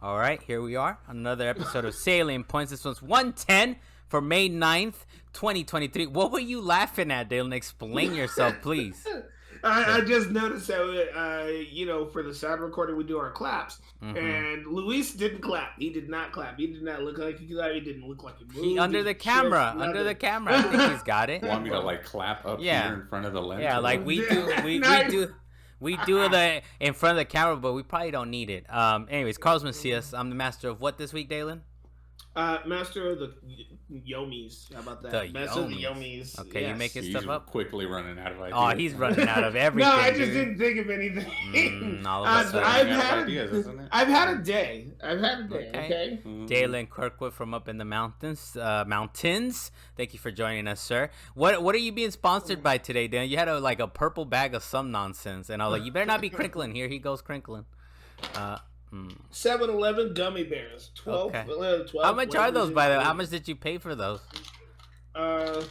All right, here we are. Another episode of Salient Points. This one's 110 for May 9th, 2023. What were you laughing at, Dalan? Explain yourself, please. I just noticed that, for the sound recording, we do our claps. Mm-hmm. And Luis didn't clap. He did not clap. He did not look like he clapped. He didn't look like he moved. Under the camera. I think he's got it. Want me to, clap up here in front of the lens? Yeah, like we do. We do the in front of the camera, but we probably don't need it. Anyways, Carlos Macias. I'm the master of what this week, Dalan? Master of the Yomis. How about that? Master of the Yomis. Okay, yes. You making stuff up? Quickly running out of ideas. Oh, he's running out of everything. No, I just didn't think of anything. I've had a day. Okay. Dalan Kirkwood from up in the mountains. Thank you for joining us, sir. What are you being sponsored by today, Dan? You had a purple bag of some nonsense, and I was like, you better not be crinkling. Here he goes crinkling. 7-Eleven gummy bears. 12. Okay. 12 How much are those, by the way? How much did you pay for those? Like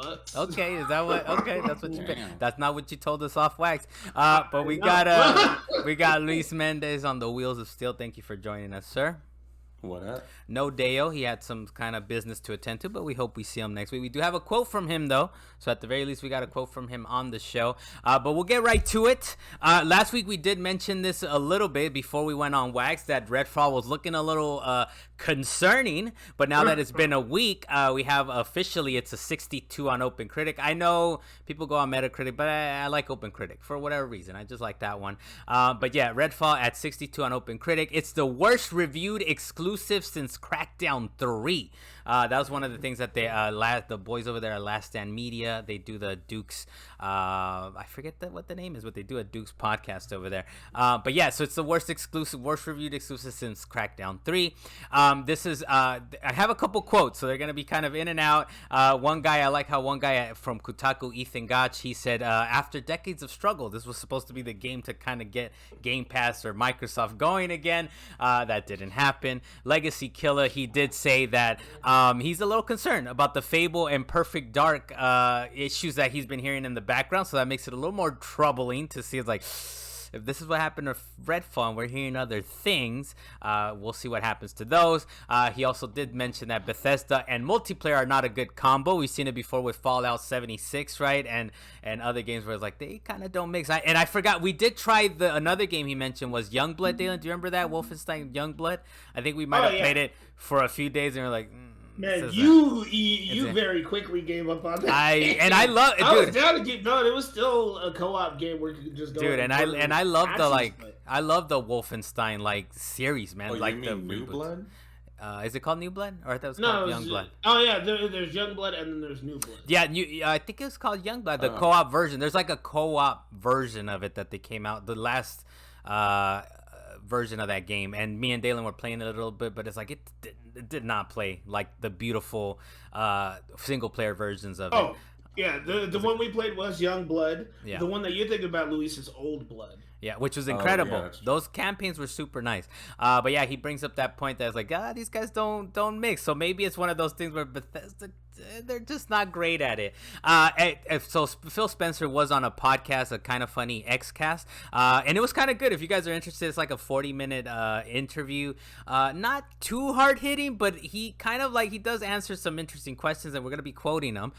$8. Okay, is that what? Okay, that's what you paid. That's not what you told us off wax. But we got Luis Mendez on the wheels of steel. Thank you for joining us, sir. What up? No Deo. He had some kind of business to attend to, but we hope we see him next week. We do have a quote from him, though. So at the very least, we got a quote from him on the show. But we'll get right to it. Last week, we did mention this a little bit before we went on wax, that Redfall was looking a little concerning. But now that it's been a week, we have officially, it's a 62 on OpenCritic. I know people go on Metacritic, but I like OpenCritic for whatever reason. I just like that one. But yeah, Redfall at 62 on OpenCritic. It's the worst reviewed exclusive since Crackdown 3. That was one of the things that they the boys over there at Last Stand Media, they do the Dukes I forget what the name is, what they do at Dukes podcast over there. But yeah, so it's the worst reviewed exclusive since Crackdown 3. This is I have a couple quotes, so they're gonna be kind of in and out. One guy, I like how one guy from Kotaku, Ethan Gotch, he said after decades of struggle, this was supposed to be the game to kind of get Game Pass or Microsoft going again. That didn't happen. Legacy Killer, he did say that he's a little concerned about the Fable and Perfect Dark issues that he's been hearing in the background, so that makes it a little more troubling to see. It's like, if this is what happened to Redfall and we're hearing other things, we'll see what happens to those. He also did mention that Bethesda and multiplayer are not a good combo. We've seen it before with Fallout 76, right? And other games where it's like, they kind of don't mix. I forgot, we did try another game he mentioned was Youngblood, Dalan. Do you remember that? Wolfenstein Youngblood? I think we might have played it for a few days and we're like, man, you very quickly gave up on that. I love it, dude. I was down to keep going. It was still a co-op game where you could just go. Dude, I love I love the Wolfenstein series, man. Oh, you mean New Blood? Is it called New Blood, or that was called Youngblood? Oh yeah, there's Youngblood and then there's New Blood. Yeah, I think it's called Youngblood, the co-op version. There's a co-op version of it that they came out the last version of that game, and me and Dalan were playing it a little bit, but it's like it did not play like the beautiful single player versions of it. Yeah, the one we played was Youngblood. Yeah. The one that you're thinking about, Luis, is Old Blood. Yeah, which was incredible. Those campaigns were super nice. But yeah, he brings up that point that it's like, these guys don't mix. So maybe it's one of those things where Bethesda, they're just not great at it. So Phil Spencer was on a podcast, a kind of funny Xcast, and it was kind of good. If you guys are interested, it's like a 40-minute interview. Not too hard-hitting, but he kind of he does answer some interesting questions, and we're going to be quoting him.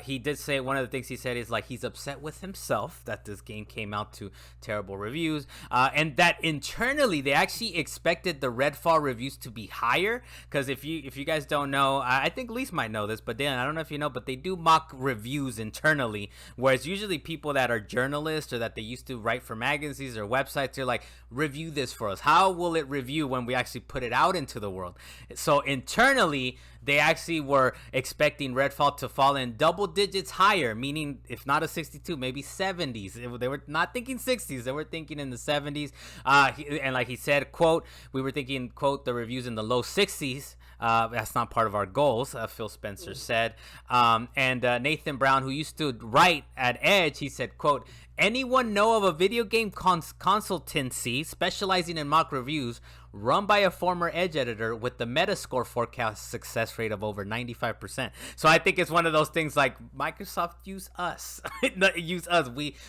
He did say, one of the things he said is he's upset with himself that this game came out to terrible reviews, and that internally they actually expected the Redfall reviews to be higher, because if you guys don't know, I think Lise might know this, but Dan, I don't know if you know, but they do mock reviews internally, whereas usually people that are journalists or that they used to write for magazines or websites, they're like, review this for us. How will it review when we actually put it out into the world? So internally, they actually were expecting Redfall to fall in double digits higher, meaning if not a 62, maybe 70s. They were not thinking 60s. They were thinking in the 70s. And like he said, quote, we were thinking, quote, the reviews in the low 60s. That's not part of our goals, Phil Spencer said. And Nathan Brown, who used to write at Edge, he said, quote, anyone know of a video game consultancy specializing in mock reviews? run by a former Edge editor with the Metascore forecast success rate of over 95%. So I think it's one of those things like Microsoft use us.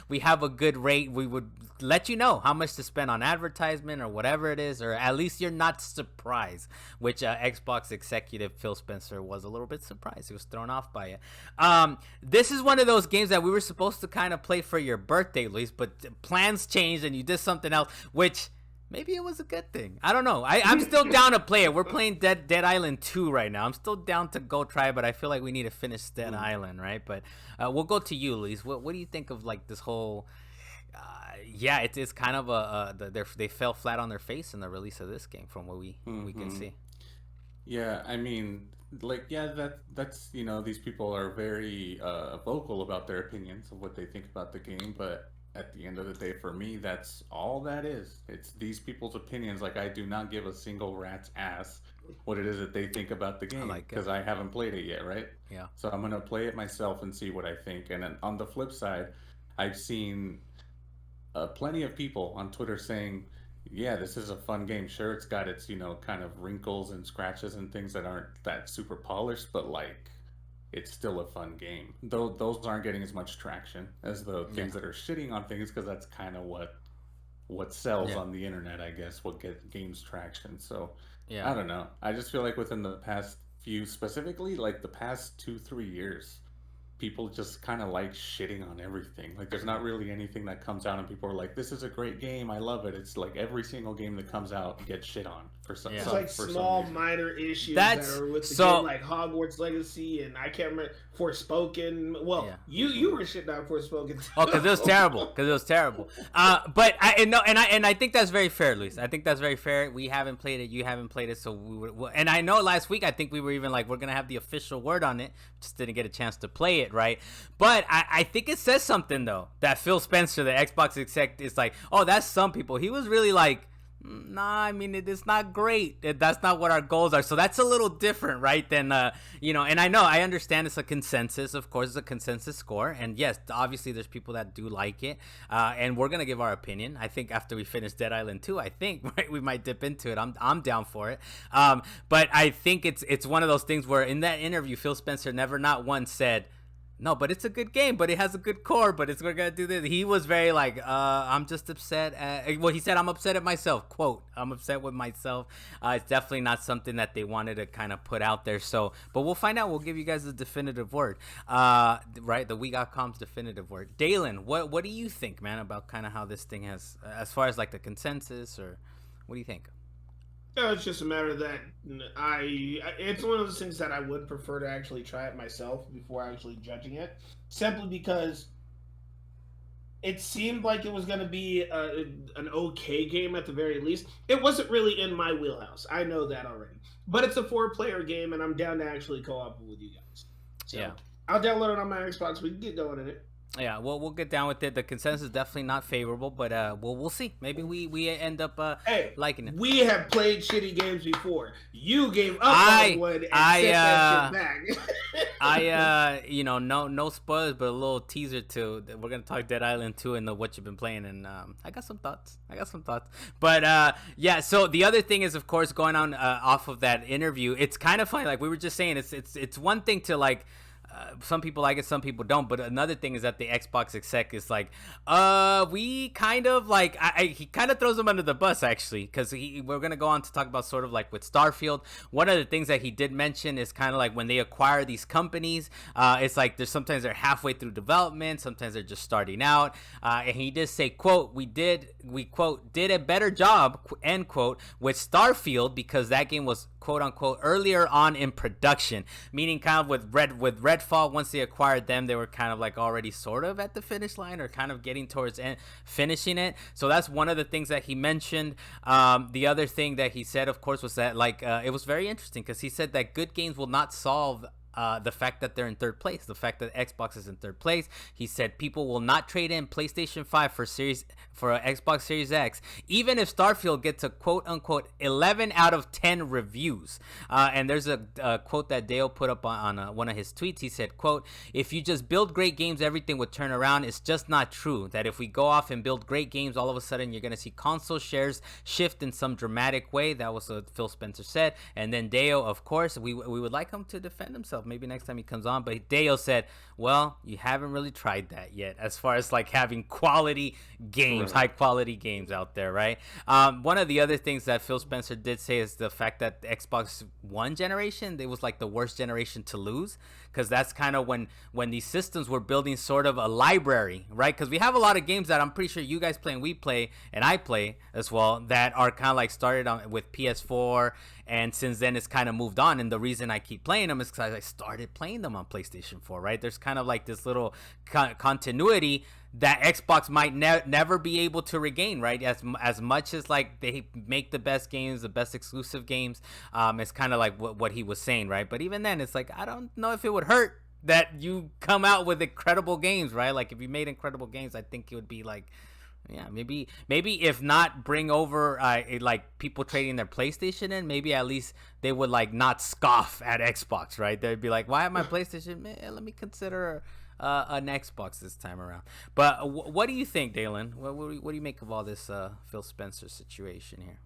We have a good rate. We would let you know how much to spend on advertisement or whatever it is, or at least you're not surprised, which Xbox executive Phil Spencer was a little bit surprised. He was thrown off by it. This is one of those games that we were supposed to kind of play for your birthday, Luis, but plans changed and you did something else, which maybe it was a good thing. I don't know. I'm still down to play it. We're playing Dead Island 2 right now. I'm still down to go try it, but I feel like we need to finish Dead Island, right? But we'll go to you, Luis. What do you think of like this whole... it's kind of they fell flat on their face in the release of this game from what we can see. Yeah, I mean, that's these people are very vocal about their opinions of what they think about the game, but at the end of the day, for me, that's all that is. It's these people's opinions. Like, I do not give a single rat's ass what it is that they think about the game, because I haven't played it yet, right? Yeah. So I'm gonna play it myself and see what I think. And then on the flip side, I've seen plenty of people on Twitter saying, yeah, this is a fun game. Sure, it's got its, kind of wrinkles and scratches and things that aren't that super polished, but like, it's still a fun game. Though those aren't getting as much traction as the things that are shitting on things, because that's kind of what sells on the internet, I guess, what gets games traction. So, I don't know. I just feel like within the past few, specifically, like the past 2-3 years, people just kind of like shitting on everything. Like, there's not really anything that comes out and people are like, this is a great game, I love it. It's like every single game that comes out gets shit on for some It's some, like for small some minor issues that are with the game, like Hogwarts Legacy, and I can't remember, Forspoken. Well, you were shitting on Forspoken too. Oh, because it was terrible. But I think that's very fair, Luis. I think that's very fair. We haven't played it, you haven't played it, so and I know last week I think we were even like, we're gonna have the official word on it, just didn't get a chance to play it, right? But I think it says something though, that Phil Spencer, the Xbox exec, is like, oh, that's some people. He was really like, nah, I mean, it's not great. That's not what our goals are. So that's a little different, right? Than, and I understand it's a consensus. Of course, it's a consensus score. And yes, obviously there's people that do like it. And we're going to give our opinion. I think after we finish Dead Island 2, right, we might dip into it. I'm down for it. But I think it's one of those things where in that interview, Phil Spencer never not once said, no, but it's a good game, but it has a good core, but we're going to do this. He was very like, I'm just upset. He said, I'm upset at myself. Quote, I'm upset with myself. It's definitely not something that they wanted to kind of put out there. So, but we'll find out. We'll give you guys a definitive word, right? The We.com's definitive word. Dalan, what do you think, man, about kind of how this thing has, as far as like the consensus, or what do you think? No, it's just a matter that it's one of those things that I would prefer to actually try it myself before actually judging it, simply because it seemed like it was going to be an okay game at the very least. It wasn't really in my wheelhouse. I know that already. But it's a 4-player game, and I'm down to actually co-op with you guys. So I'll download it on my Xbox. We can get going in it. Yeah, we'll get down with it. The consensus is definitely not favorable, but we'll see. Maybe we end up liking it. We have played shitty games before. You gave up on one and sent that shit back. No spoilers, but a little teaser to, we're gonna talk Dead Island 2 and what you've been playing, and I got some thoughts. But so the other thing is, of course, going on off of that interview, it's kind of funny. Like we were just saying, it's one thing to like. Some people like it, some people don't. But another thing is that the Xbox exec is like, we kind of like, he kind of throws them under the bus, actually, because we're going to go on to talk about sort of like with Starfield. One of the things that he did mention is kind of like when they acquire these companies, it's like sometimes they're halfway through development, sometimes they're just starting out. And he did say, quote, we quote, did a better job, end quote, with Starfield because that game was, quote unquote, earlier on in production, meaning kind of with Redfall, once they acquired them, they were kind of like already sort of at the finish line or kind of getting towards finishing it. So that's one of the things that he mentioned. The other thing that he said, of course, was that like it was very interesting because he said that good games will not solve the fact that they're in third place, the fact that Xbox is in third place. He said people will not trade in PlayStation 5 for Xbox Series X, even if Starfield gets a quote-unquote 11 out of 10 reviews. And there's a quote that Dale put up on one of his tweets. He said, quote, "If you just build great games, everything would turn around. It's just not true that if we go off and build great games, all of a sudden you're going to see console shares shift in some dramatic way." That was what Phil Spencer said. And then Dale, of course, we would like him to defend himself maybe next time he comes on. But Dale said, well, you haven't really tried that yet as far as like having quality games, high quality games out there, right? One of the other things that Phil Spencer did say is the fact that the Xbox One generation, it was like the worst generation to lose, because that's kind of when these systems were building sort of a library, right? Because we have a lot of games that I'm pretty sure you guys play and we play and I play as well that are kind of like started on with PS4, and since then it's kind of moved on. And the reason I keep playing them is because I started playing them on PlayStation 4, right? There's kind of like this little continuity that Xbox might never be able to regain, right? As much as like they make the best games, the best exclusive games, it's kind of like what he was saying, right? But even then, it's like, I don't know if it would hurt that you come out with incredible games, right? Like if you made incredible games, I think it would be like, yeah, maybe if not bring over like people trading their PlayStation in, maybe at least they would like not scoff at Xbox, right? They'd be like, why am I PlayStation? Man, let me consider an Xbox this time around. But what do you think, Dalan? What do you make of all this Phil Spencer situation here?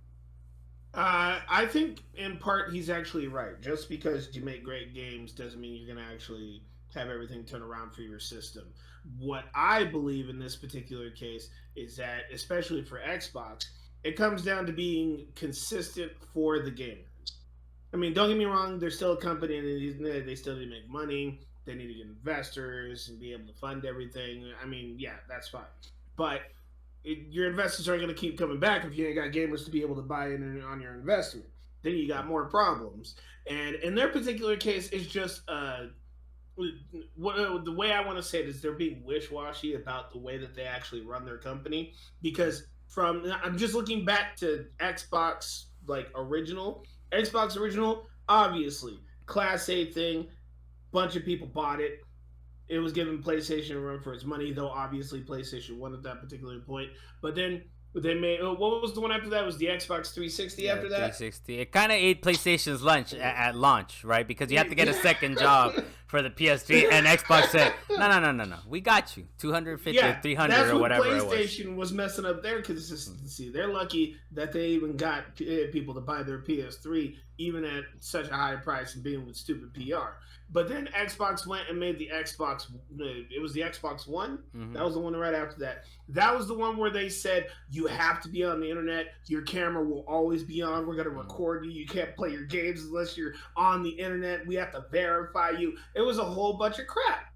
I think in part he's actually right. Just because you make great games doesn't mean you're going to actually have everything turn around for your system. What I believe in this particular case is that, especially for Xbox, it comes down to being consistent for the gamers. I mean, don't get me wrong, they're still a company and they still need to make money. They need to get investors and be able to fund everything. I mean, yeah, that's fine. But your investors aren't going to keep coming back if you ain't got gamers to be able to buy in on your investment. Then you got more problems. And in their particular case, it's just the way I want to say it is they're being wish-washy about the way that they actually run their company. Because I'm just looking back to Xbox original, obviously Class A thing. Bunch of people bought it. It was giving PlayStation a run for its money, though obviously PlayStation won at that particular point. But then they made, what was the one after that? It was the Xbox 360 after that? 360. It kind of ate PlayStation's lunch at launch, right? Because you have to get a second job for the PS3, and Xbox said, no. We got you. 250 or 300 or whatever it was. PlayStation was messing up their consistency. They're lucky that they even got people to buy their PS3, even at such a high price and being with stupid PR. But then Xbox went and made the Xbox. It was the Xbox One. Mm-hmm. That was the one right after that. That was the one where they said you have to be on the internet. Your camera will always be on. We're gonna record you. You can't play your games unless you're on the internet. We have to verify you. It was a whole bunch of crap.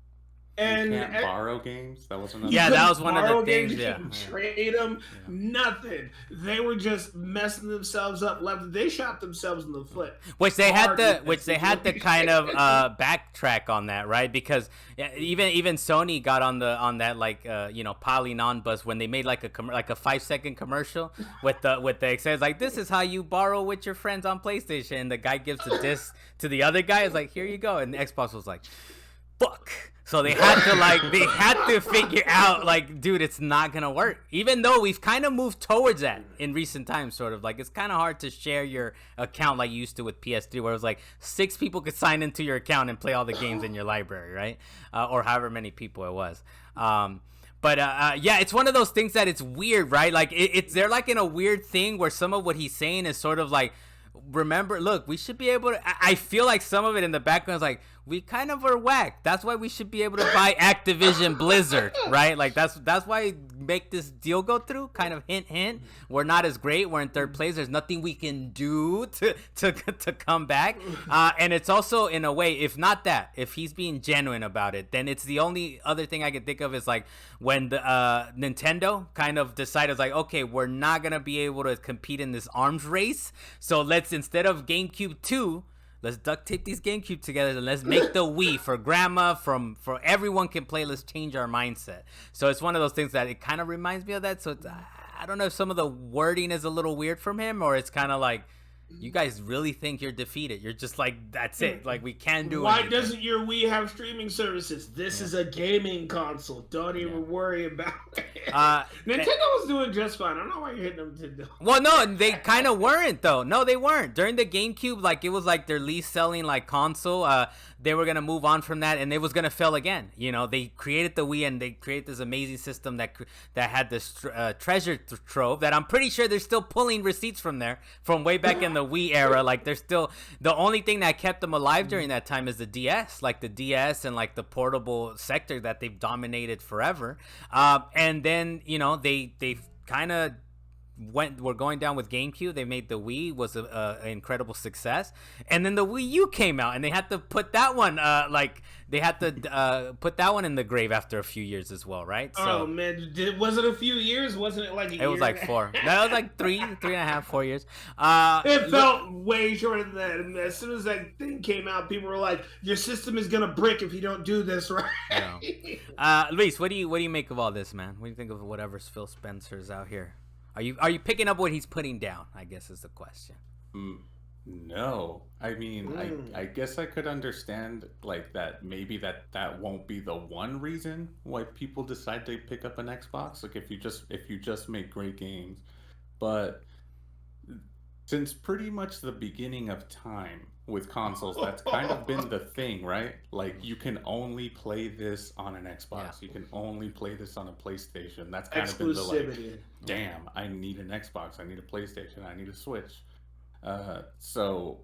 And you can't borrow games. That was another. Yeah, that was one of the things. You couldn't trade them. Yeah. Nothing. They were just messing themselves up. They shot themselves in the foot. Which they had to kind of backtrack on that, right? Because even Sony got on that Poly non-bus when they made like a 5-second commercial with the it says like, this is how you borrow with your friends on PlayStation, and the guy gives the disc to the other guy. It's like, here you go, and the Xbox was like, fuck. So they had to figure out, like, dude, it's not gonna work. Even though we've kind of moved towards that in recent times, sort of like it's kind of hard to share your account like you used to with PS3, where it was like 6 people could sign into your account and play all the games in your library, right? Or however many people it was. But it's one of those things that it's weird, right? Like they're like in a weird thing where some of what he's saying is sort of like, remember, look, we should be able to. I feel like some of it in the background is like, we kind of are whack. That's why we should be able to buy Activision Blizzard, right? Like that's why make this deal go through. Kind of hint. We're not as great. We're in third place. There's nothing we can do to come back. And it's also in a way, if not that, if he's being genuine about it, then it's the only other thing I can think of is like when the Nintendo kind of decided like, okay, we're not gonna be able to compete in this arms race. So let's, instead of GameCube 2. Let's duct tape these GameCube together and let's make the Wii for grandma, for everyone can play. Let's change our mindset. So it's one of those things that it kind of reminds me of that. So I don't know if some of the wording is a little weird from him, or it's kind of like, You guys really think you're defeated? You're just like, that's it. Like, we can't do it. Why doesn't your Wii have streaming services? This is a gaming console. Don't even worry about it. Nintendo was doing just fine. I don't know why you're hitting Nintendo. Well, no, they kind of weren't, though. No, they weren't. During the GameCube, like, it was like their least selling, like, console. They were going to move on from that, and it was going to fail again. You know, they created the Wii, and they created this amazing system that had this treasure trove that I'm pretty sure they're still pulling receipts from there, from way back in the Wii era. Like, they're still, the only thing that kept them alive during that time is the DS, like the DS and like the portable sector that they've dominated forever. And then, you know, they kind of were going down with GameCube. They made the Wii, was an incredible success, and then the Wii U came out, and they had to put that one put that one in the grave after a few years as well, right? So, oh man, was it a few years? Wasn't it like a year? It was like 4. No, it was like 3.5, 4 years. It felt way shorter than that. And as soon as that thing came out, people were like, "Your system is gonna break if you don't do this right." Yeah. Luis, what do you make of all this, man? What do you think of whatever Phil Spencer's out here? Are you picking up what he's putting down, I guess is the question. No. I mean, I guess I could understand, like, that maybe that won't be the one reason why people decide to pick up an Xbox. Like, if you just make great games. But since pretty much the beginning of time with consoles, that's kind of been the thing, right? Like, you can only play this on an Xbox. Yeah. You can only play this on a PlayStation. That's kind of been the, like, damn, I need an Xbox. I need a PlayStation. I need a Switch. So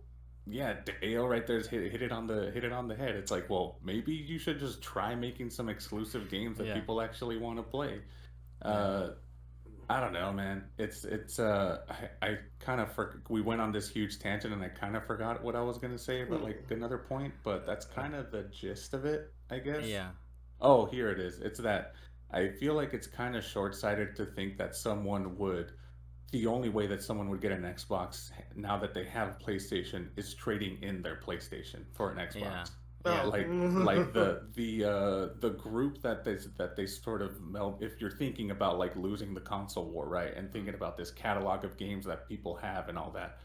yeah, Dale right there's hit it on the head. It's like, well, maybe you should just try making some exclusive games that people actually want to play. I don't know, man. It's I kind of we went on this huge tangent, and I kind of forgot what I was gonna say about like another point, but that's kind of the gist of it, I guess. Yeah. Oh, here it is. It's that I feel like it's kind of short-sighted to think that the only way that someone would get an Xbox now that they have a PlayStation is trading in their PlayStation for an Xbox. Yeah, like the group that they sort of meld. If you're thinking about like losing the console war, right, and thinking about this catalog of games that people have and all that,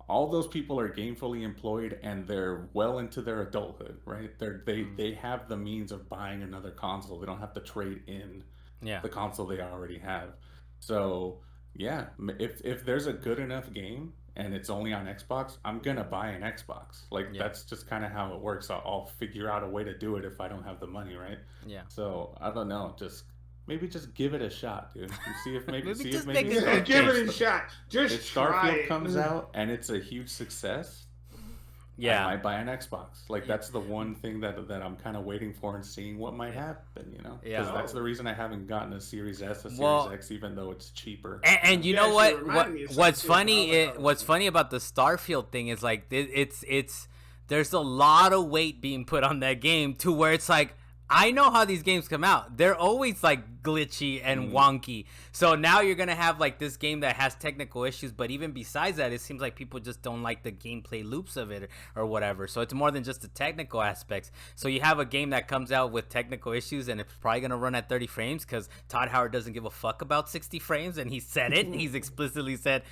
all those people are gainfully employed and they're well into their adulthood, right? They have the means of buying another console. They don't have to trade in the console they already have. So yeah, if there's a good enough game and it's only on Xbox, I'm gonna buy an Xbox. Like that's just kind of how it works. I'll figure out a way to do it if I don't have the money, right? Yeah. So I don't know. Maybe just give it a shot, dude. And see if maybe give it a shot. If Starfield comes out and it's a huge success, I might buy an Xbox. Like that's the one thing that I'm kind of waiting for and seeing what might happen, you know? Because that's the reason I haven't gotten a Series S, a Series X, even though it's cheaper. And you know what's funny? What's funny about the Starfield thing is like it's there's a lot of weight being put on that game to where it's like, I know how these games come out. They're always like glitchy and wonky. So now you're going to have like this game that has technical issues. But even besides that, it seems like people just don't like the gameplay loops of it or whatever. So it's more than just the technical aspects. So you have a game that comes out with technical issues and it's probably going to run at 30 frames because Todd Howard doesn't give a fuck about 60 frames. And he said it. He's explicitly said,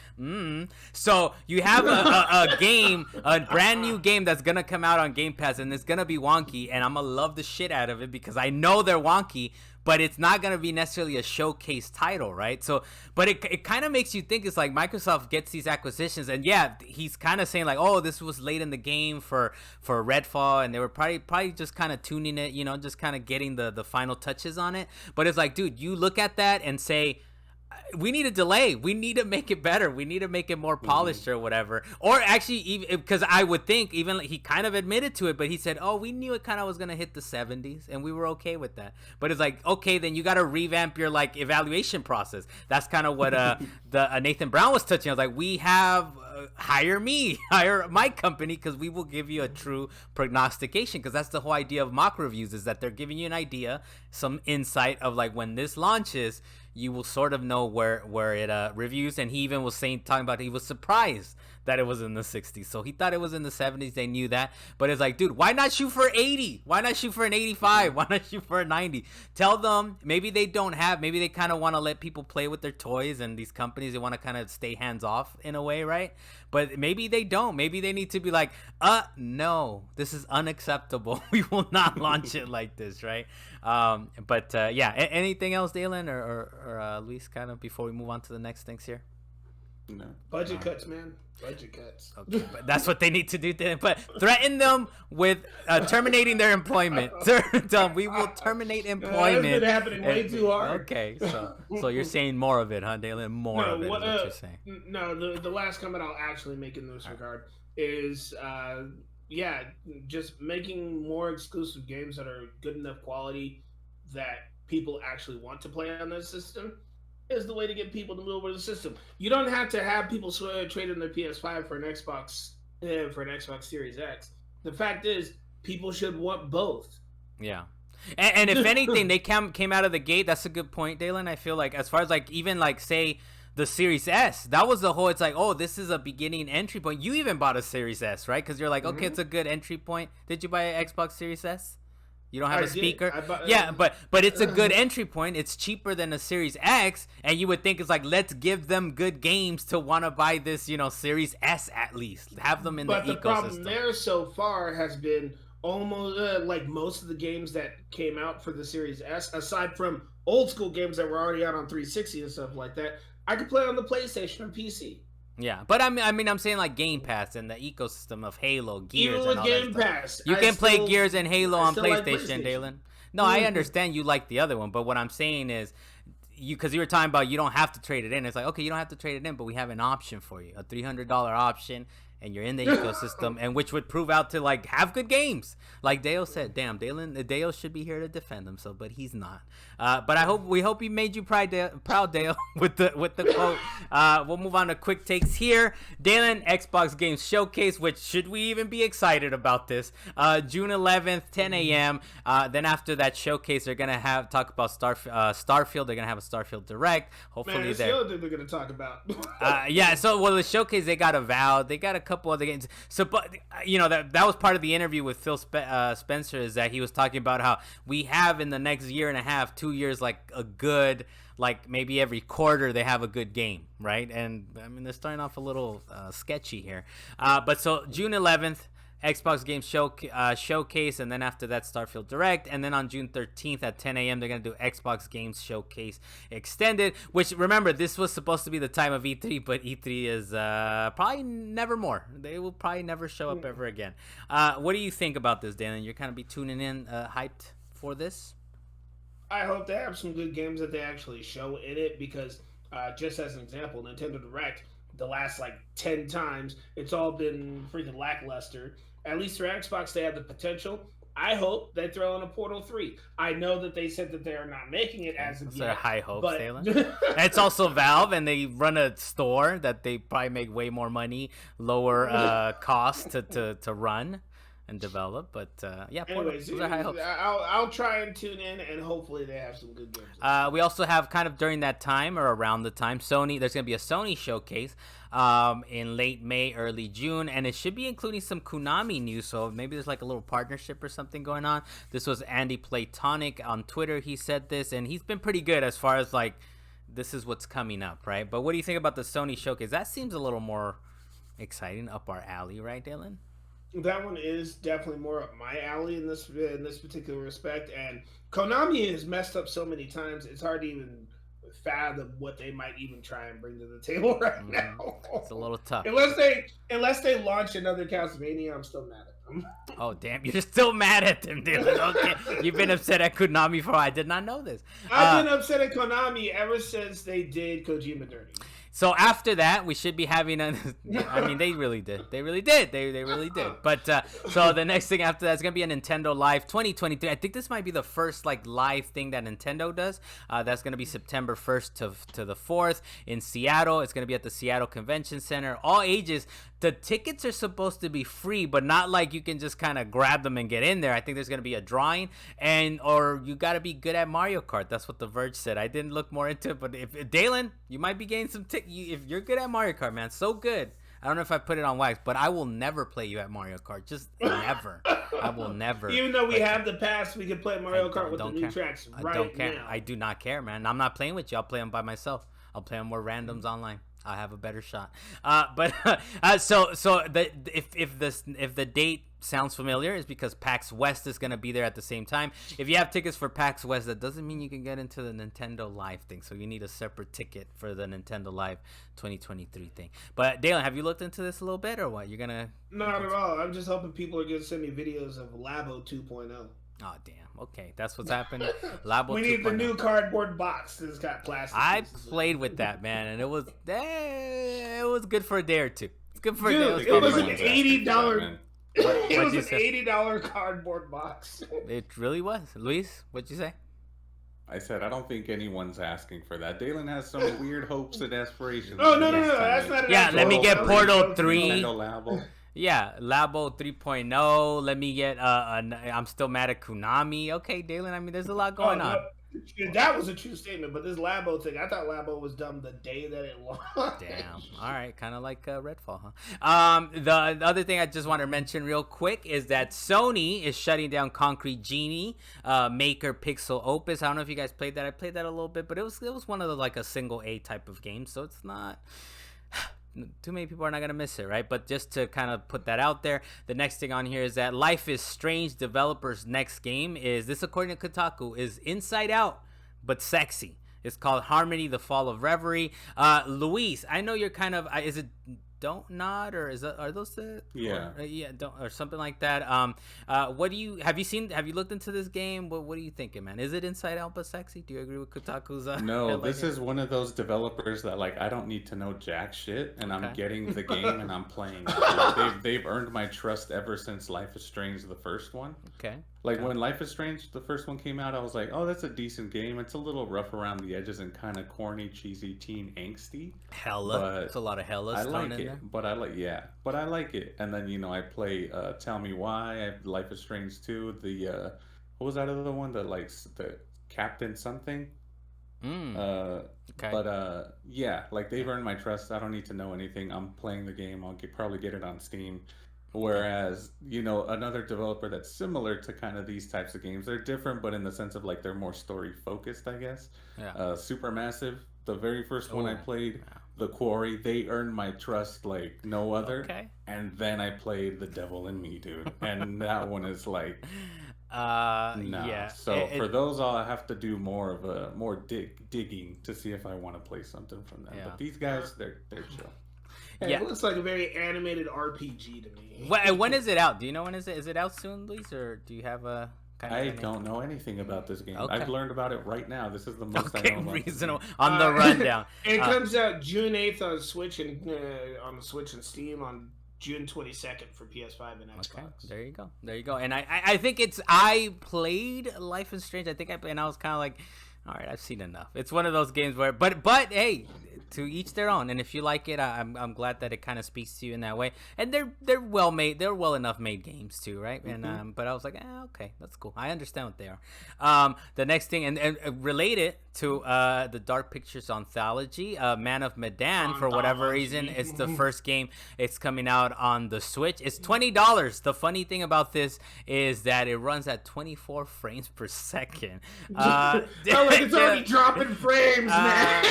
So you have a game, a brand new game that's going to come out on Game Pass and it's going to be wonky. And I'm going to love the shit out of it, because I know they're wonky, but it's not going to be necessarily a showcase title, right? So, but it kind of makes you think it's like Microsoft gets these acquisitions, and he's kind of saying like, oh, this was late in the game for Redfall, and they were probably just kind of tuning it, you know, just kind of getting the final touches on it. But it's like, dude, you look at that and say, we need a delay. We need to make it better. We need to make it more polished or whatever. Or actually, even because I would think, even he kind of admitted to it, but he said, "Oh, we knew it kind of was gonna hit the 70s, and we were okay with that." But it's like, okay, then you got to revamp your like evaluation process. That's kind of what Nathan Brown was touching. I was like, we have hire my company, because we will give you a true prognostication, because that's the whole idea of mock reviews, is that they're giving you an idea, some insight of like when this launches, you will sort of know where it reviews. And he even was talking about he was surprised that it was in the 60s. So he thought it was in the 70s. They knew that. But it's like, dude, why not shoot for 80? Why not shoot for an 85? Why not shoot for a 90? Tell them, maybe they kind of want to let people play with their toys, and these companies, they want to kind of stay hands off in a way, right? But maybe they don't. Maybe they need to be like, no, this is unacceptable. We will not launch it like this, right? Yeah, anything else, Dalan or Luis, kind of before we move on to the next things here? No. Budget cuts, man. Budget cuts. Okay, but that's what they need to do. But threaten them with terminating their employment. Tell them, we will terminate employment. It's been happening way too hard. Okay, so you're saying more of it, huh, Dalan? More of it is what you're saying. No, the last comment I'll actually make in this regard is, just making more exclusive games that are good enough quality that people actually want to play on this system is the way to get people to move over the system. You don't have to have people trade in their PS5 for an Xbox Series X. The fact is, people should want both. Yeah. And if anything, they came out of the gate. That's a good point, Dalan. I feel like as far as like even like say the Series S, that was the whole, it's like, oh, this is a beginning entry point. You even bought a Series S, right? Because you're like, okay, it's a good entry point. Did you buy an Xbox Series S? You don't have a speaker? Yeah, but it's a good entry point. It's cheaper than a Series X, and you would think it's like, let's give them good games to want to buy this, Series S at least. Have them in the ecosystem. But the problem there so far has been almost like most of the games that came out for the Series S, aside from old school games that were already out on 360 and stuff like that, I could play on the PlayStation or PC. Yeah, but I mean, I'm saying like Game Pass and the ecosystem of Halo, Gears, even with and all Game that stuff. Pass, You can play Gears and Halo on PlayStation, like Dalan. No, I understand you like the other one, but what I'm saying is, because you were talking about you don't have to trade it in. It's like, okay, you don't have to trade it in, but we have an option for you, a $300 option, and you're in the ecosystem, and which would prove out to like have good games. Like Dale said, damn, Dale should be here to defend himself, but he's not. But we hope he made you proud, Dale, with the quote. We'll move on to quick takes here. Dalan, Xbox Games Showcase, which should we even be excited about this? June 11th, 10 a.m. Then after that showcase, they're gonna talk about Starfield. They're gonna have a Starfield Direct. Hopefully, that's the other thing they're gonna talk about. The showcase, they got Avowed. They got a couple other games. So, but that was part of the interview with Phil Spencer, is that he was talking about how we have in the next year and a half, 2 years, like a good, like maybe every quarter they have a good game, right? And I mean, they're starting off a little sketchy here. But so June 11th, Xbox Games Showcase, and then after that, Starfield Direct, and then on June 13th at 10 a.m., they're going to do Xbox Games Showcase Extended, which, remember, this was supposed to be the time of E3, but E3 is probably never more. They will probably never show up ever again. What do you think about this, Dan? You're kind of be tuning in, hyped for this? I hope they have some good games that they actually show in it, because just as an example, Nintendo Direct, the last like 10 times, it's all been freaking lackluster. At least for Xbox, they have the potential. I hope they throw in a Portal 3. I know that they said that they are not making it as of yet. Those are high hopes, Dalan. It's also Valve, and they run a store that they probably make way more money, lower cost to run and develop. But anyways, those are high hopes. I'll try and tune in, and hopefully they have some good games. We also have kind of during that time, or around the time, there's going to be a Sony showcase in late May, early June, and it should be including some Konami news, so maybe there's like a little partnership or something going on. This was Andy Platonic on Twitter. He said this, and he's been pretty good as far as like, this is what's coming up, right? But what do you think about the Sony showcase? That seems a little more exciting, up our alley, right, Dalan? That one is definitely more up my alley in this particular respect, and Konami has messed up so many times, it's hard to even fathom what they might even try and bring to the table right now. It's a little tough. Unless they launch another Castlevania, I'm still mad at them. Oh, damn, you're still mad at them, Dylan. Okay, you've been upset at Konami for I did not know this. I've been upset at Konami ever since they did Kojima dirty. So after that, we should be having a. I mean, they really did. They really did. They really did. But so the next thing after that is gonna be a Nintendo Live 2023. I think this might be the first like live thing that Nintendo does. That's gonna be September 1st to the 4th in Seattle. It's gonna be at the Seattle Convention Center. All ages. The tickets are supposed to be free, but not like you can just kind of grab them and get in there. I think there's gonna be a drawing, or you gotta be good at Mario Kart. That's what The Verge said. I didn't look more into it, but if Dalan, you might be getting some tickets. If you're good at Mario Kart, man, so good. I don't know if I put it on wax, but I will never play you at Mario Kart. Just never. I will never. Even though we have the pass, we can play Mario Kart with the new tracks right now. I don't care. I do not care, man. I'm not playing with you. I'll play them by myself. I'll play them more randoms online. I have a better shot. So if the date sounds familiar, it's because PAX West is going to be there at the same time. If you have tickets for PAX West, that doesn't mean you can get into the Nintendo Live thing. So you need a separate ticket for the Nintendo Live 2023 thing. But Dalan, have you looked into this a little bit, or what? You're gonna? Not at all. I'm just hoping people are going to send me videos of Labo 2.0. Oh damn. Okay, that's what's happening. Labo we need 2.0. the new cardboard box that's got plastic. I played with that, man, and it was good for a day or two. It's good for a day. It was an $80. It was an say? $80 cardboard box. It really was. Luis, what'd you say? I said I don't think anyone's asking for that. Dalan has some weird hopes and aspirations. Oh no, that's not. Yeah, let me get Portal 3. Labo. Yeah, Labo 3.0. Let me get I'm still mad at Konami. Okay, Dalan, I mean, there's a lot going on. That was a true statement, but this Labo thing, I thought Labo was dumb the day that it launched. Damn. All right, kind of like Redfall, huh? The other thing I just want to mention real quick is that Sony is shutting down Concrete Genie, maker PixelOpus. I don't know if you guys played that. I played that a little bit, but it was one of the like a single A type of game, so it's not. Too many people are not going to miss it, right? But just to kind of put that out there, the next thing on here is that Life is Strange developers' next game is, this according to Kotaku, is Inside Out, but sexy. It's called Harmony, the Fall of Reverie. Luis, I know you're kind of, is it Don't Nod, or are those the don't, or something like that? What do you have you looked into this game? What are you thinking, man? Is it Inside Out but sexy? Do you agree with Kotaku's? No, this is one of those developers that like I don't need to know jack shit, and I'm getting the game and I'm playing it. Like, they've earned my trust ever since Life is Strange, the first one. Okay. Like when Life is Strange, the first one came out, I was like, oh, that's a decent game. It's a little rough around the edges and kind of corny, cheesy, teen angsty. Hella. It's a lot of hella. I like it, but I like it. And then I play Tell Me Why. Life is Strange 2. The what was that other one? The Captain something. Okay. But like they've earned my trust. I don't need to know anything. I'm playing the game. I'll probably get it on Steam. Whereas, another developer that's similar to kind of these types of games, they're different, but in the sense of like they're more story focused, I guess. Yeah. Supermassive, the very first one I played, The Quarry, they earned my trust like no other. Okay. And then I played The Devil in Me, dude, and that one is like, yeah. So for those, I'll have to do more digging to see if I want to play something from them. Yeah. But these guys, they're chill. Yeah, it looks like a very animated RPG to me. When is it out? Do you know when is it? Is it out soon, Luis, or do you have a kind of? I don't know anything about this game. Okay. I've learned about it right now. This is the most I know about reasonable on the rundown. It comes out June 8th on Switch and Steam on June 22nd for PS5 and Xbox. Okay, there you go. And I think I played Life is Strange. And I was kind of like, all right, I've seen enough. It's one of those games where, but hey, to each their own. And if you like it, I'm glad that it kind of speaks to you in that way. And they're well made. They're well enough made games too, right? Mm-hmm. And but I was like, okay, that's cool. I understand what they are. The next thing, and related to the Dark Pictures Anthology, Man of Medan, for whatever reason, it's the first game. It's coming out on the Switch. It's $20. The funny thing about this is that it runs at 24 frames per second. It's already dropping frames, man.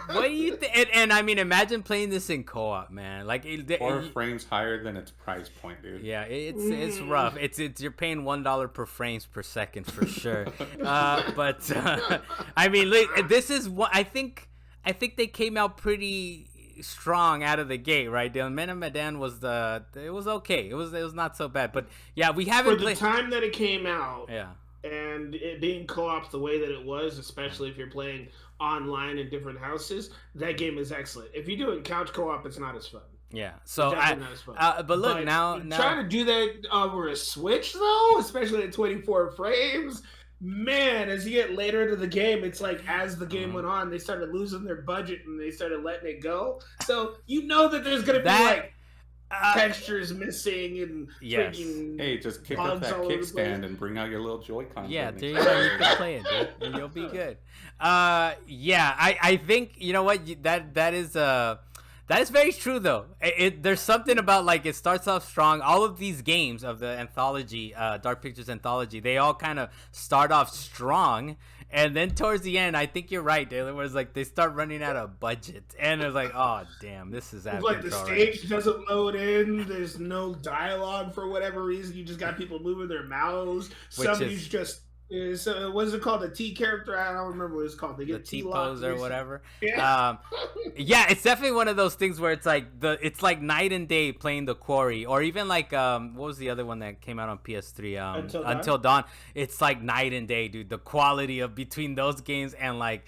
What do you think? And I mean, imagine playing this in co-op, man. Like 4 frames higher than its price point, dude. Yeah, it's rough. It's you're paying $1 per frames per second for sure. But I mean, this is what I think they came out pretty strong out of the gate, right? The Man of Medan was okay. It was not so bad. But yeah, we haven't for the time that it came out. Yeah. And it being co-op the way that it was, especially if you're playing online in different houses, that game is excellent. If you do it in couch co-op, it's not as fun. Yeah. So but look, But now trying to do that over a Switch though, especially at 24 frames, man, as you get later into the game, it's like as the game went on, they started losing their budget and they started letting it go. So you know that there's gonna be like textures missing and freaking hey, just kick up that kickstand and bring out your little Joy-Con. Yeah, there you go. You can play it, dude, and you'll be good. I think you know what that is very true though. There's something about like it starts off strong. All of these games of the anthology, Dark Pictures anthology, they all kind of start off strong, and then towards the end, I think you're right, Dalan, where it's like they start running out of budget, and it's like, oh damn, this is like the stage doesn't load in. There's no dialogue for whatever reason. You just got people moving their mouths. Somebody's just. So what is it called? The T character? I don't remember what it's called. They get the T pose or whatever. Yeah. Yeah, it's definitely one of those things where it's like night and day playing The Quarry, or even like what was the other one that came out on PS3? Until Dawn. It's like night and day, dude. The quality of between those games and like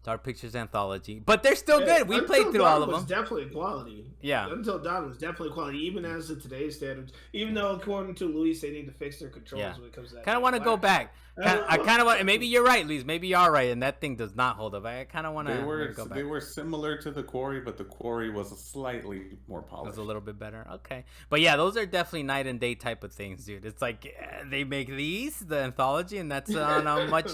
Dark Pictures anthology, but they're still good. We played through all of them. Was definitely quality. Yeah, Until Dawn was definitely quality, even as of today's standards. Even though, according to Luis, they need to fix their controls when it comes to that. Kind of want to go back. I kind of want. Maybe you're right, Luis. Maybe you're right, and that thing does not hold up. I kind of want to go back. They were similar to The Quarry, but The Quarry was slightly more polished. It was a little bit better. Okay, but yeah, those are definitely night and day type of things, dude. It's like they make these the anthology, and that's on a much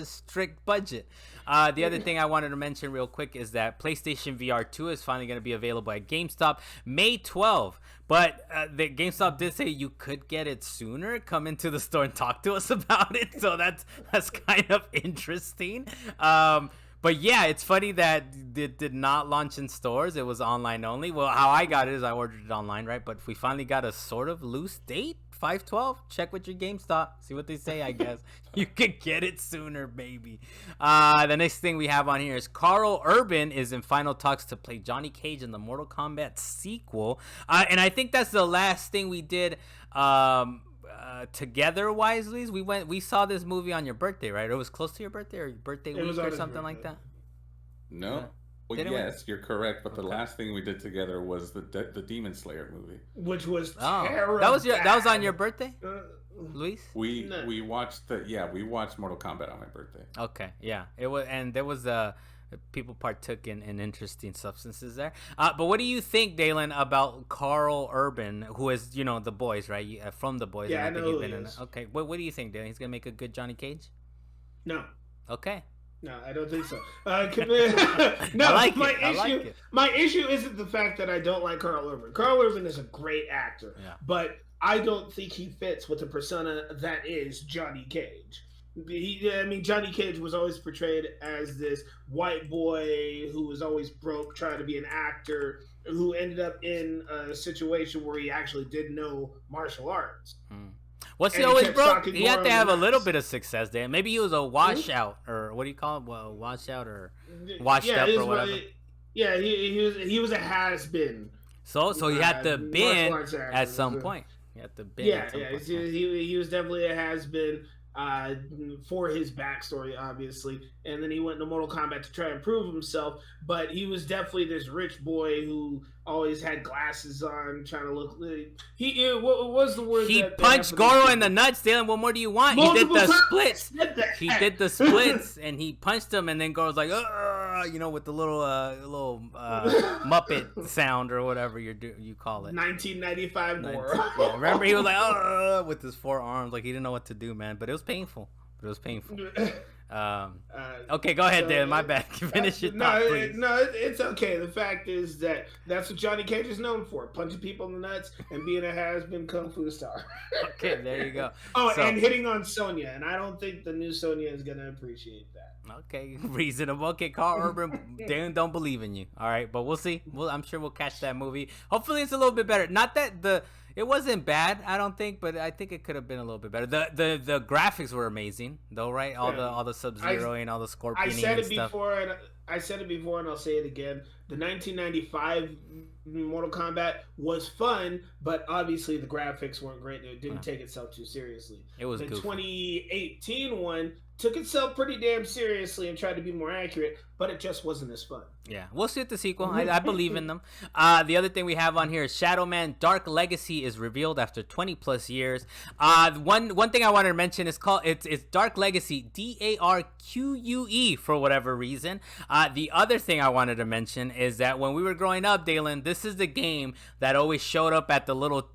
strict budget. The other thing I wanted to mention real quick is that PlayStation VR 2 is finally going to be available at GameStop May 12th. But the GameStop did say you could get it sooner. Come into the store and talk to us about it. So that's kind of interesting. But yeah, it's funny that it did not launch in stores. It was online only. Well, how I got it is I ordered it online, right? But we finally got a sort of loose date. 5/12. Check with your GameStop. See what they say, I guess. You could get it sooner, baby. The next thing we have on here is Karl Urban is in final talks to play Johnny Cage in the Mortal Kombat sequel. And I think that's the last thing we did together, Wisely's. We saw this movie on your birthday, right? It was close to your birthday or your birthday week or something like that? No. Well, yes, you're correct, but the last thing we did together was the Demon Slayer movie, which was terrible. That was on your birthday, Luis? We watched Mortal Kombat on my birthday. Okay, yeah, it was, and there was people partook in interesting substances there. But what do you think, Dalan, about Karl Urban, who is the Boys, right? From the Boys. Yeah, I know who he is. Okay, what do you think, Dalan? He's gonna make a good Johnny Cage? No. Okay. No, I don't think so. No, my issue isn't the fact that I don't like Karl Urban. Karl Urban is a great actor, but I don't think he fits with the persona that is Johnny Cage. Johnny Cage was always portrayed as this white boy who was always broke, trying to be an actor, who ended up in a situation where he actually did know martial arts. What's he always broke? He had to have a little bit of success there. Maybe he was a washout, or what do you call it? Well, washout or washed up or whatever. Yeah, he was a has-been. So he had to been at some point. He had to been. Yeah. He was definitely a has-been for his backstory, obviously, and then he went into Mortal Kombat to try and prove himself. But he was definitely this rich boy who always had glasses on, trying to look. What was the word? He punched Goro in the nuts. Dylan, what more do you want? He did the splits. He did the splits, and he punched him, and then Goro's like, with the little Muppet sound or whatever you call it. 1995 Goro. Yeah, remember he was like, with his forearms, like he didn't know what to do, man. But it was painful. Okay, go ahead, Dan. My bad. Finish your thought, please. No, it's okay. The fact is that's what Johnny Cage is known for: punching people in the nuts and being a has-been kung fu star. Okay, there you go. And hitting on Sonya, and I don't think the new Sonya is gonna appreciate that. Okay, reasonable. Okay, Karl Urban, Dan don't believe in you. All right, but we'll see. I'm sure we'll catch that movie. Hopefully, it's a little bit better. Not that it wasn't bad, I don't think, but I think it could have been a little bit better. The graphics were amazing, though, right? All the Sub-Zero and all the Scorpion. I said it before, and I said it before and I'll say it again. The 1995 Mortal Kombat was fun, but obviously the graphics weren't great. It didn't take itself too seriously. It was the goofy. 2018 one took itself pretty damn seriously and tried to be more accurate, but it just wasn't as fun. Yeah, we'll see at the sequel. I believe in them. The other thing we have on here is Shadowman Darque Legacy is revealed after 20 plus years. One thing I wanted to mention is it's Darque Legacy, DARQUE for whatever reason. The other thing I wanted to mention is that when we were growing up, Dalan, this is the game that always showed up at the little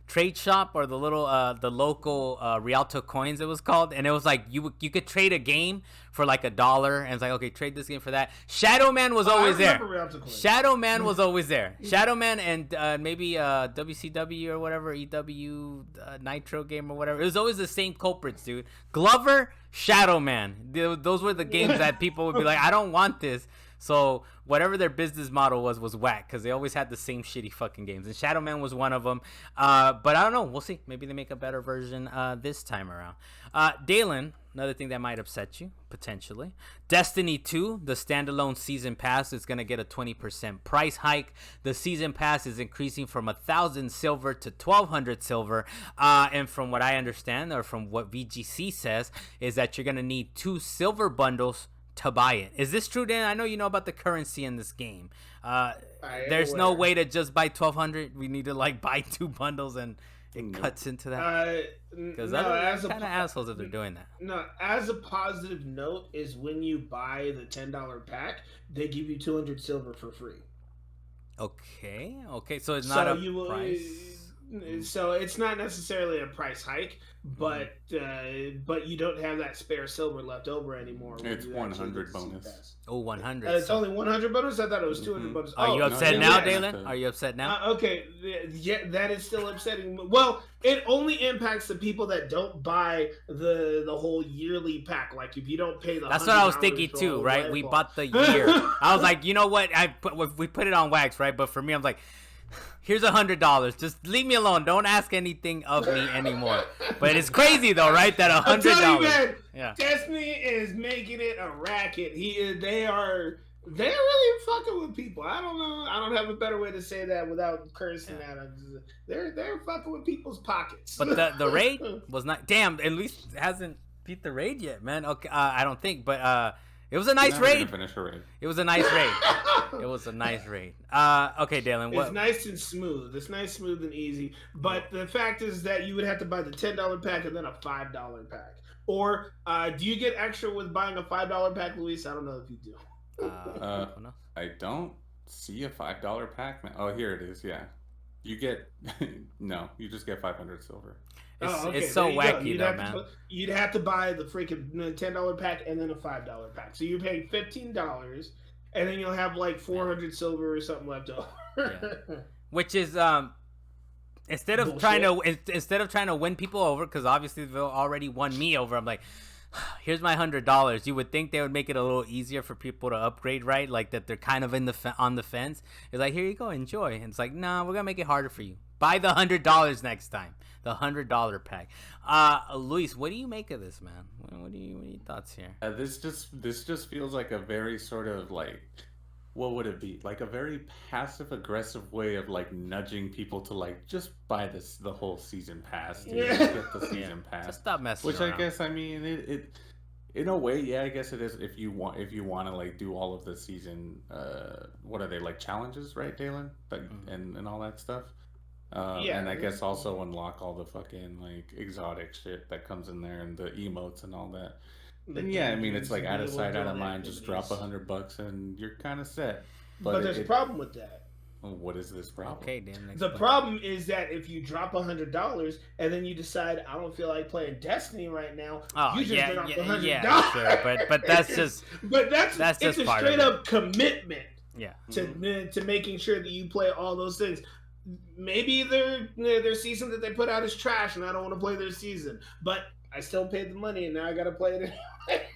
trade shop or the little the local Rialto Coins it was called, and it was like you could trade a game for like $1, and it's like, okay, trade this game for that. Shadowman was always there. Shadowman was always there. Shadowman and maybe WCW or whatever, EW Nitro game or whatever. It was always the same culprits, dude. Glover, Shadowman. Those were the games that people would be like, I don't want this. So whatever their business model was whack, because they always had the same shitty fucking games. And Shadowman was one of them. But I don't know. We'll see. Maybe they make a better version this time around. Dalan, another thing that might upset you, potentially. Destiny 2, the standalone season pass, is going to get a 20% price hike. The season pass is increasing from 1,000 silver to 1,200 silver. And from what I understand, or from what VGC says, is that you're going to need 2 silver bundles to buy it. Is this true, Dan? I know you know about the currency in this game. There's no way to just buy 1,200. We need to like buy 2 bundles, and it cuts into that. Because they're kind of assholes if they're doing that. No, as a positive note is when you buy the $10 pack, they give you 200 silver for free. Okay, so it's not price. So it's not necessarily a price hike, but you don't have that spare silver left over anymore. It's 100 bonus. Oh, 100. It's only 100 bonus? I thought it was 200 bonus. Are you upset now, Dalan? Are you upset now? Okay, yeah, that is still upsetting. Well, it only impacts the people that don't buy the whole yearly pack. Like if you don't pay the That's what I was thinking too, right? We bought the year. I was like, you know what? We put it on wax, right? But for me, I'm like, here's $100. Just leave me alone. Don't ask anything of me anymore. But it's crazy though, right? That $100. Yeah. Destiny is making it a racket. They're really fucking with people. I don't know. I don't have a better way to say that without cursing at them. They're fucking with people's pockets. But the raid was not. Damn. At least it hasn't beat the raid yet, man. Okay. I don't think. But it was a nice raid. It was a nice raid. It was a nice raid. Okay, Dalan. It's nice and smooth. It's nice, smooth, and easy. But the fact is that you would have to buy the $10 pack and then a $5 pack. Or do you get extra with buying a $5 pack, Luis? I don't know if you do. I don't see a $5 pack. Oh, here it is. Yeah, you get no. You just get 500 silver. It's so wacky though, man. You'd have to buy the freaking $10 pack and then a $5 pack. So you're paying $15, and then you'll have like 400 silver or something left over. Yeah. Which is instead of trying to win people over, because obviously they've already won me over. I'm like, here's my $100. You would think they would make it a little easier for people to upgrade, right? Like that they're kind of on the fence. It's like, here you go, enjoy. And it's like, nah, we're gonna make it harder for you. Buy the $100 next time. The $100 pack. Luis, what do you make of this, man? What are your thoughts here? This just feels like a very sort of like, what would it be? Like a very passive aggressive way of like nudging people to like just buy the whole season pass, dude. Yeah. Get the season pass. Just stop messing Which around. I guess, I mean, it in a way, yeah, I guess it is. If you want to like do all of the season, what are they, like challenges, right, Dalan? Like, and all that stuff. And I guess also unlock all the fucking like exotic shit that comes in there and the emotes and all that. Then yeah, I mean, it's like out of sight, out of mind. Just drop $100 and you're kind of set. But there's a problem with that. What is this problem? Okay, Dan. The problem is that if you drop $100 and then you decide I don't feel like playing Destiny right now, you just drop $100. Yeah, sure. But that's just. It's just a part straight of up commitment. Yeah. To making sure that you play all those things. Maybe their season that they put out is trash, and I don't want to play their season. But I still paid the money, and now I gotta play it anyway.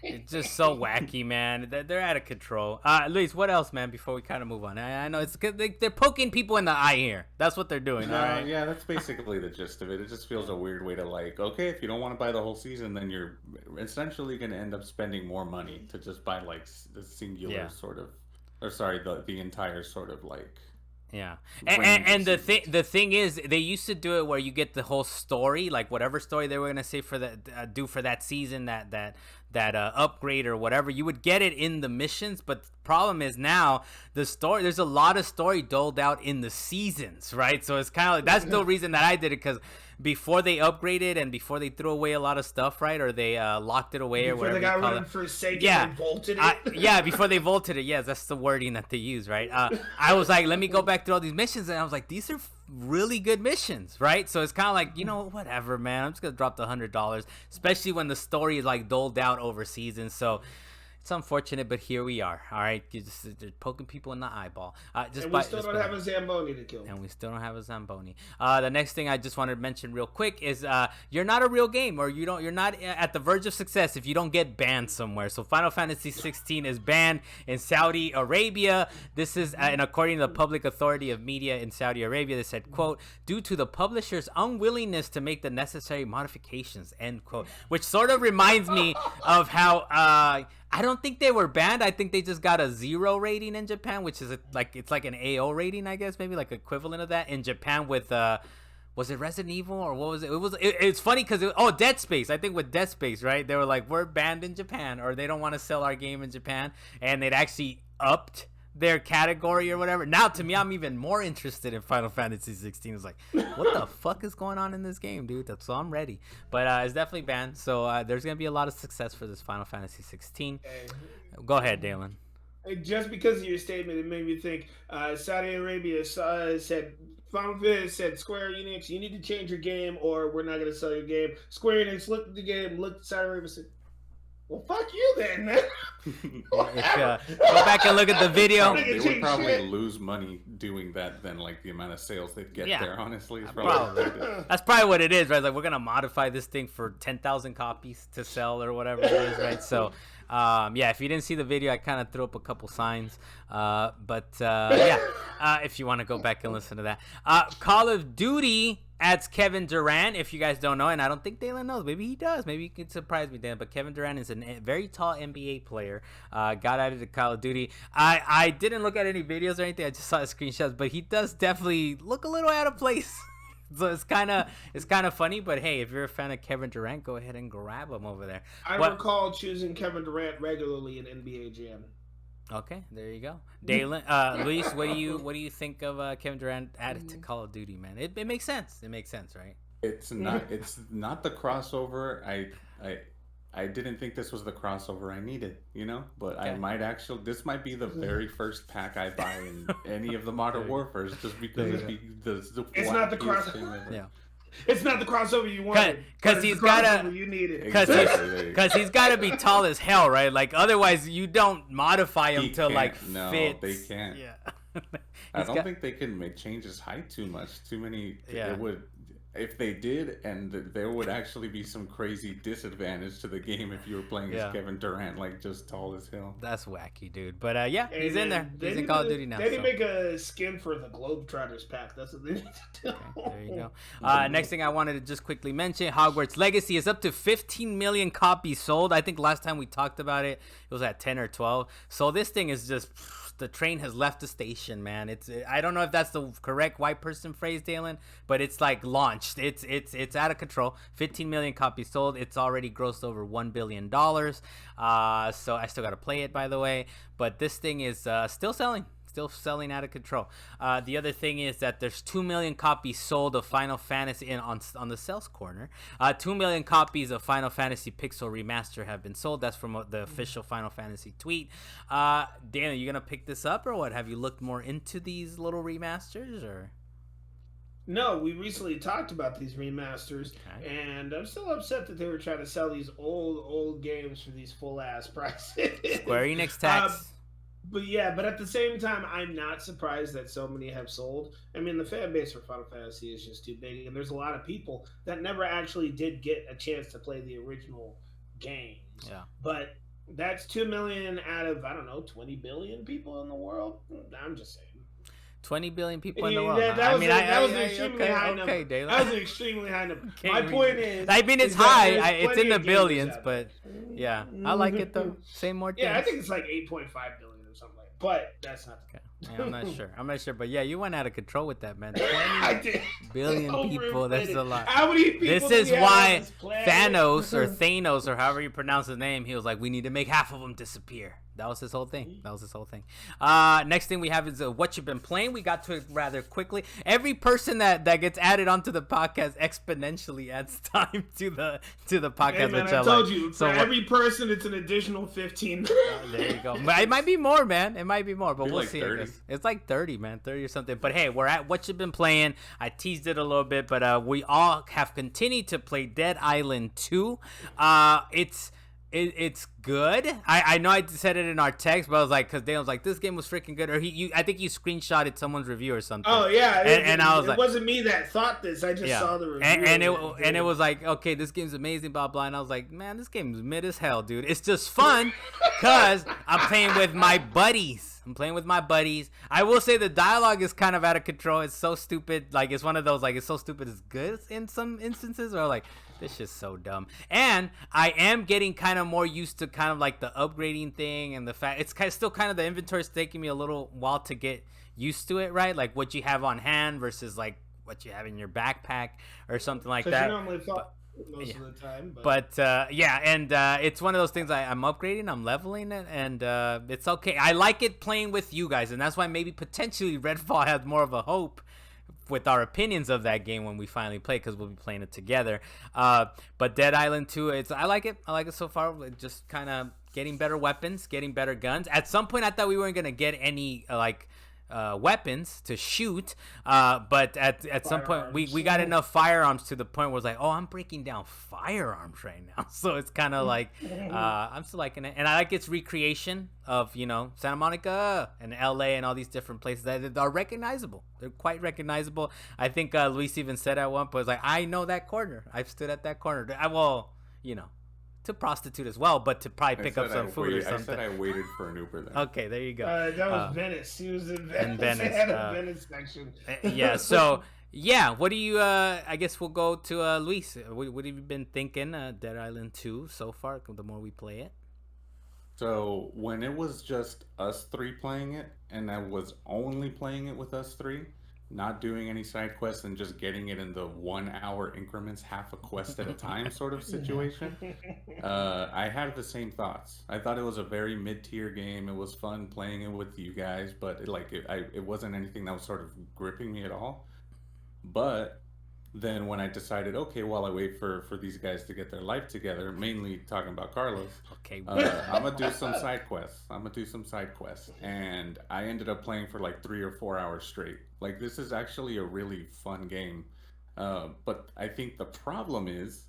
It's just so wacky, man. They're out of control. Luis, what else, man? Before we kind of move on, I know it's they're poking people in the eye here. That's what they're doing. All right. Yeah, that's basically the gist of it. It just feels a weird way to like, okay, if you don't want to buy the whole season, then you're essentially going to end up spending more money to just buy like the singular sort of, or sorry, the entire sort of like. Yeah, and the thing is, they used to do it where you get the whole story, like whatever story they were gonna say for that do for that season, that upgrade or whatever, you would get it in the missions. But the problem is now the story, there's a lot of story doled out in the seasons, right? So it's kind of like, that's the reason that I did it, because before they upgraded and before they threw away a lot of stuff, right, or they locked it away, or whatever. Before they got rid of Forsaken and vaulted it. Before they vaulted it. Yes, that's the wording that they use, right? I was like, let me go back through all these missions, and I was like, these are really good missions, right? So it's kind of like, whatever, man. I'm just gonna drop the $100, especially when the story is like doled out over seasons. So it's unfortunate, but here we are. All right, they're poking people in the eyeball. We still don't have a Zamboni to kill. The next thing I just wanted to mention real quick is you're not a real game, or you're not at the verge of success if you don't get banned somewhere. So Final Fantasy 16 is banned in Saudi Arabia. This is, and according to the Public Authority of Media in Saudi Arabia, they said, quote, due to the publisher's unwillingness to make the necessary modifications, end quote. Which sort of reminds me of how I don't think they were banned. I think they just got a 0 rating in Japan, which is it's like an AO rating, I guess, maybe like equivalent of that in Japan with was it Resident Evil or what was it? It's funny because Dead Space. I think with Dead Space, right? They were like, we're banned in Japan, or they don't want to sell our game in Japan, and they'd actually upped their category or whatever. Now to me, I'm even more interested in Final Fantasy 16. It's like, what the fuck is going on in this game, dude? So I'm ready. But it's definitely banned, so there's gonna be a lot of success for this Final Fantasy 16. Go ahead, Dalan. Just because of your statement, it made me think. Saudi Arabia said, Final Fantasy said, Square Enix, you need to change your game, or we're not gonna sell your game. Square Enix looked at the game, looked at Saudi Arabia, and said, well, fuck you then, man. Go back and look at the video. They would probably lose money doing that than like the amount of sales they'd get there, honestly. That's probably what it is, right? Like, we're going to modify this thing for 10,000 copies to sell or whatever it is, right? So, if you didn't see the video, I kind of threw up a couple signs. If you want to go back and listen to that. Call of Duty adds Kevin Durant, if you guys don't know, and I don't think Dalan knows. Maybe he does. Maybe you can surprise me, Dan. But Kevin Durant is a very tall NBA player. Got added to Call of Duty. I didn't look at any videos or anything. I just saw the screenshots, but he does definitely look a little out of place. So it's kind of funny. But hey, if you're a fan of Kevin Durant, go ahead and grab him over there. I recall choosing Kevin Durant regularly in NBA Jam. Okay, there you go. Dalan, Luis, what do you think of Kevin Durant added to Call of Duty, man? It makes sense. It makes sense, right? It's not the crossover. I didn't think this was the crossover I needed, but okay. This might be the very first pack I buy in any of the Modern Warfares, just because it's not the crossover. Yeah. It's not the crossover you wanted, because he's gotta. You needed because he's gotta be tall as hell, right? Like otherwise, you don't modify him to like fit. No, they can't. Yeah. I don't think they can change his height too much. Too many. Yeah. It would. If they did, and there would actually be some crazy disadvantage to the game if you were playing as Kevin Durant, like just tall as hell. That's wacky, dude. But he's in there. He's in Call of Duty now. They didn't make a skin for the Globetrotters pack. That's what they need to do. Okay, there you go. Next thing I wanted to just quickly mention, Hogwarts Legacy is up to 15 million copies sold. I think last time we talked about it, it was at 10 or 12. So this thing is just... The train has left the station, man. I don't know if that's the correct white person phrase, Dalan, but it's like launched. It's out of control. 15 million copies sold. It's already grossed over $1 billion. So I still got to play it, by the way. But this thing is still selling. Still selling out of control. The other thing is that there's 2 million copies sold of Final Fantasy on the sales corner. 2 million copies of Final Fantasy Pixel Remaster have been sold. That's from the official Final Fantasy tweet. Dana, you gonna pick this up or what? Have you looked more into these little remasters or? No, we recently talked about these remasters, and I'm still upset that they were trying to sell these old games for these full ass prices. Square Enix tax. but at the same time, I'm not surprised that so many have sold. I mean, the fan base for Final Fantasy is just too big, and there's a lot of people that never actually did get a chance to play the original games. Yeah. But that's 2 million out of, I don't know, 20 billion people in the world. I'm just saying. 20 billion people in the world. That was an extremely high number. Dalan. That was an extremely high number. My point is, I mean, it's high. It's in the billions, but yeah, I like it though. Say more things. Yeah, I think it's like 8.5 billion or something like that. But that's not the okay. Yeah, I'm not sure. But yeah, you went out of control with that, man. 20 I did. billion people. That's a lot. How many people? This is why Thanos or however you pronounce his name, he was like, we need to make half of them disappear. That was his whole thing. Next thing we have is what you've been playing. We got to it rather quickly. Every person that gets added onto the podcast exponentially adds time to the podcast. Hey, man, which I told you, so for every person, it's an additional 15. there you go. It might be more, man. It might be more, but we'll like see. 30. I guess. It's like 30, man. 30 or something. But hey, we're at what you've been playing. I teased it a little bit, but we all have continued to play Dead Island 2. It's good. I know I said it in our text, but I was like, because Dale was like, this game was freaking good. Or I think you screenshotted someone's review or something. Oh yeah, and I was like, it wasn't me that thought this. I just saw the review. And it was like, okay, this game's amazing, blah blah. And I was like, man, this game's mid as hell, dude. It's just fun because I'm playing with my buddies. I will say the dialogue is kind of out of control. It's so stupid. Like, it's one of those, like, it's so stupid it's good in some instances, or like, this is so dumb. And I am getting kind of more used to kind of like the upgrading thing, and the fact it's still kind of, the inventory's taking me a little while to get used to it, right? Like what you have on hand versus like what you have in your backpack or something like that. You normally most of the time. It's one of those things I'm upgrading, I'm leveling it, and it's okay. I like it playing with you guys, and that's why maybe potentially Redfall has more of a hope with our opinions of that game when we finally play, because we'll be playing it together. But Dead Island 2, I like it so far. Just kind of getting better weapons, getting better guns. At some point I thought we weren't going to get any weapons to shoot, but at some point we got enough firearms to the point where it's like, oh, I'm breaking down firearms right now. So it's kind of like I'm still liking it, and I like its recreation of Santa Monica and LA and all these different places that are recognizable. They're quite recognizable. I think Luis even said at one point, was like, I know that corner, I've stood at that corner. To prostitute as well, but to probably pick up some food or something. I said I waited for an Uber then. Okay, there you go. That was Venice. He was in Venice. They had a Venice section. Yeah, so, yeah, what do you, I guess we'll go to Luis. What have you been thinking, Dead Island 2 so far, the more we play it? So, when it was just us three playing it, and I was only playing it with us three, not doing any side quests and just getting it in the 1 hour increments, half a quest at a time sort of situation, I had the same thoughts. I thought it was a very mid-tier game. It was fun playing it with you guys, but it wasn't anything that was sort of gripping me at all. But then when I decided, okay, while I wait for these guys to get their life together, mainly talking about Carlos, okay, I'm gonna do some side quests. And I ended up playing for like 3 or 4 hours straight. Like, this is actually a really fun game, but I think the problem is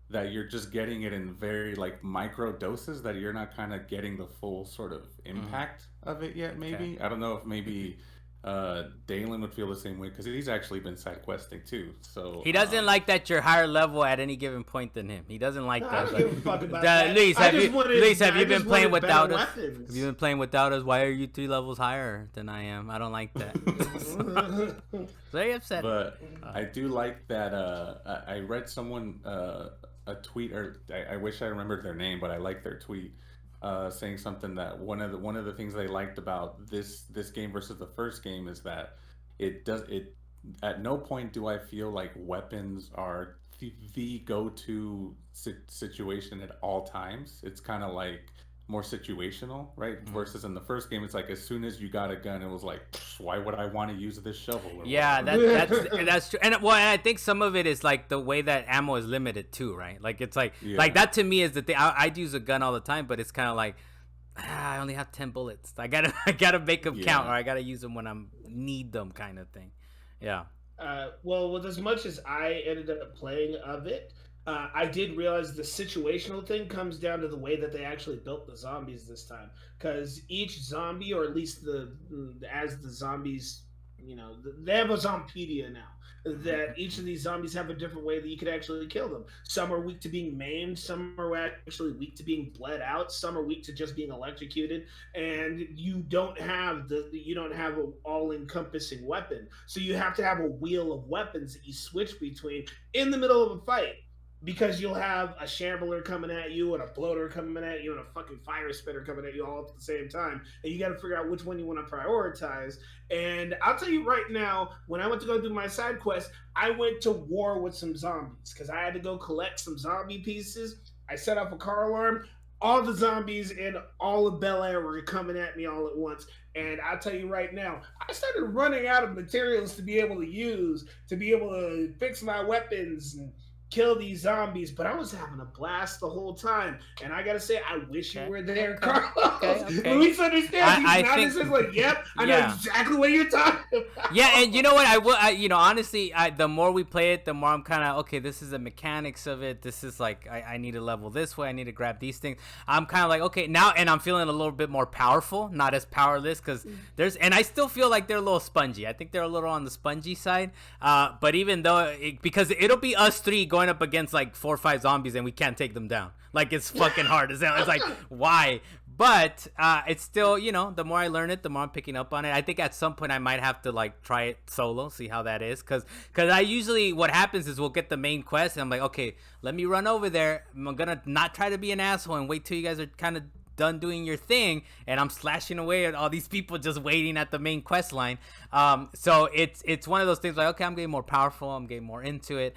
that you're just getting it in very like micro doses, that you're not kind of getting the full sort of impact of it yet. Maybe I don't know if maybe Dalan would feel the same way, because he's actually been side questing too. So he doesn't like that you're higher level at any given point than him. He doesn't like that. I don't give a fuck about that. Luis, have you been playing without us? Weapons. Have you been playing without us? Why are you 3 levels higher than I am? I don't like that. Very upset. But I do like that. I read someone a tweet, or I wish I remembered their name, but I like their tweet. Saying something that one of the things they liked about this game versus the first game is that it at no point do I feel like weapons are the go-to situation at all times. It's kind of like more situational, right? Mm-hmm. Versus in the first game, it's like as soon as you got a gun, it was like, why would I want to use this shovel? Yeah, that's true. And I think some of it is like the way that ammo is limited too, right? Like it's like that to me is the thing. I'd use a gun all the time, but it's kind of like I only have 10 bullets. I gotta make them count, or I gotta use them when I need them, kind of thing. Yeah. Well, with as much as I ended up playing of it, I did realize the situational thing comes down to the way that they actually built the zombies this time. Because each zombie, or at least as the zombies, they have a Zompedia now. That each of these zombies have a different way that you could actually kill them. Some are weak to being maimed. Some are actually weak to being bled out. Some are weak to just being electrocuted. And you don't have an all-encompassing weapon. So you have to have a wheel of weapons that you switch between in the middle of a fight, because you'll have a shambler coming at you and a bloater coming at you and a fucking fire spitter coming at you all at the same time, and you got to figure out which one you want to prioritize. And I'll tell you right now, when I went to go do my side quest, I went to war with some zombies because I had to go collect some zombie pieces. I set off a car alarm. All the zombies in all of Bel Air were coming at me all at once. And I'll tell you right now, I started running out of materials to be able to use, to be able to fix my weapons and kill these zombies, but I was having a blast the whole time. And I gotta say, I wish you were there, Carlos. Luis understands. He's not just like, yep, I know exactly what you're talking about. Yeah, and you know what? I will. Honestly, the more we play it, the more I'm kind of okay. This is the mechanics of it. This is like I need to level this way. I need to grab these things. I'm kind of like okay now, and I'm feeling a little bit more powerful, not as powerless because and I still feel like they're a little spongy. I think they're a little on the spongy side. But even though because it'll be us three going up against like 4 or 5 zombies and we can't take them down. Like it's fucking hard as hell. It's like why? But it's still, the more I learn it, the more I'm picking up on it. I think at some point I might have to like try it solo, see how that is. Cause I usually, what happens is we'll get the main quest and I'm like, okay, let me run over there. I'm gonna not try to be an asshole and wait till you guys are kind of done doing your thing, and I'm slashing away at all these people just waiting at the main quest line. So it's one of those things like, okay, I'm getting more powerful, I'm getting more into it.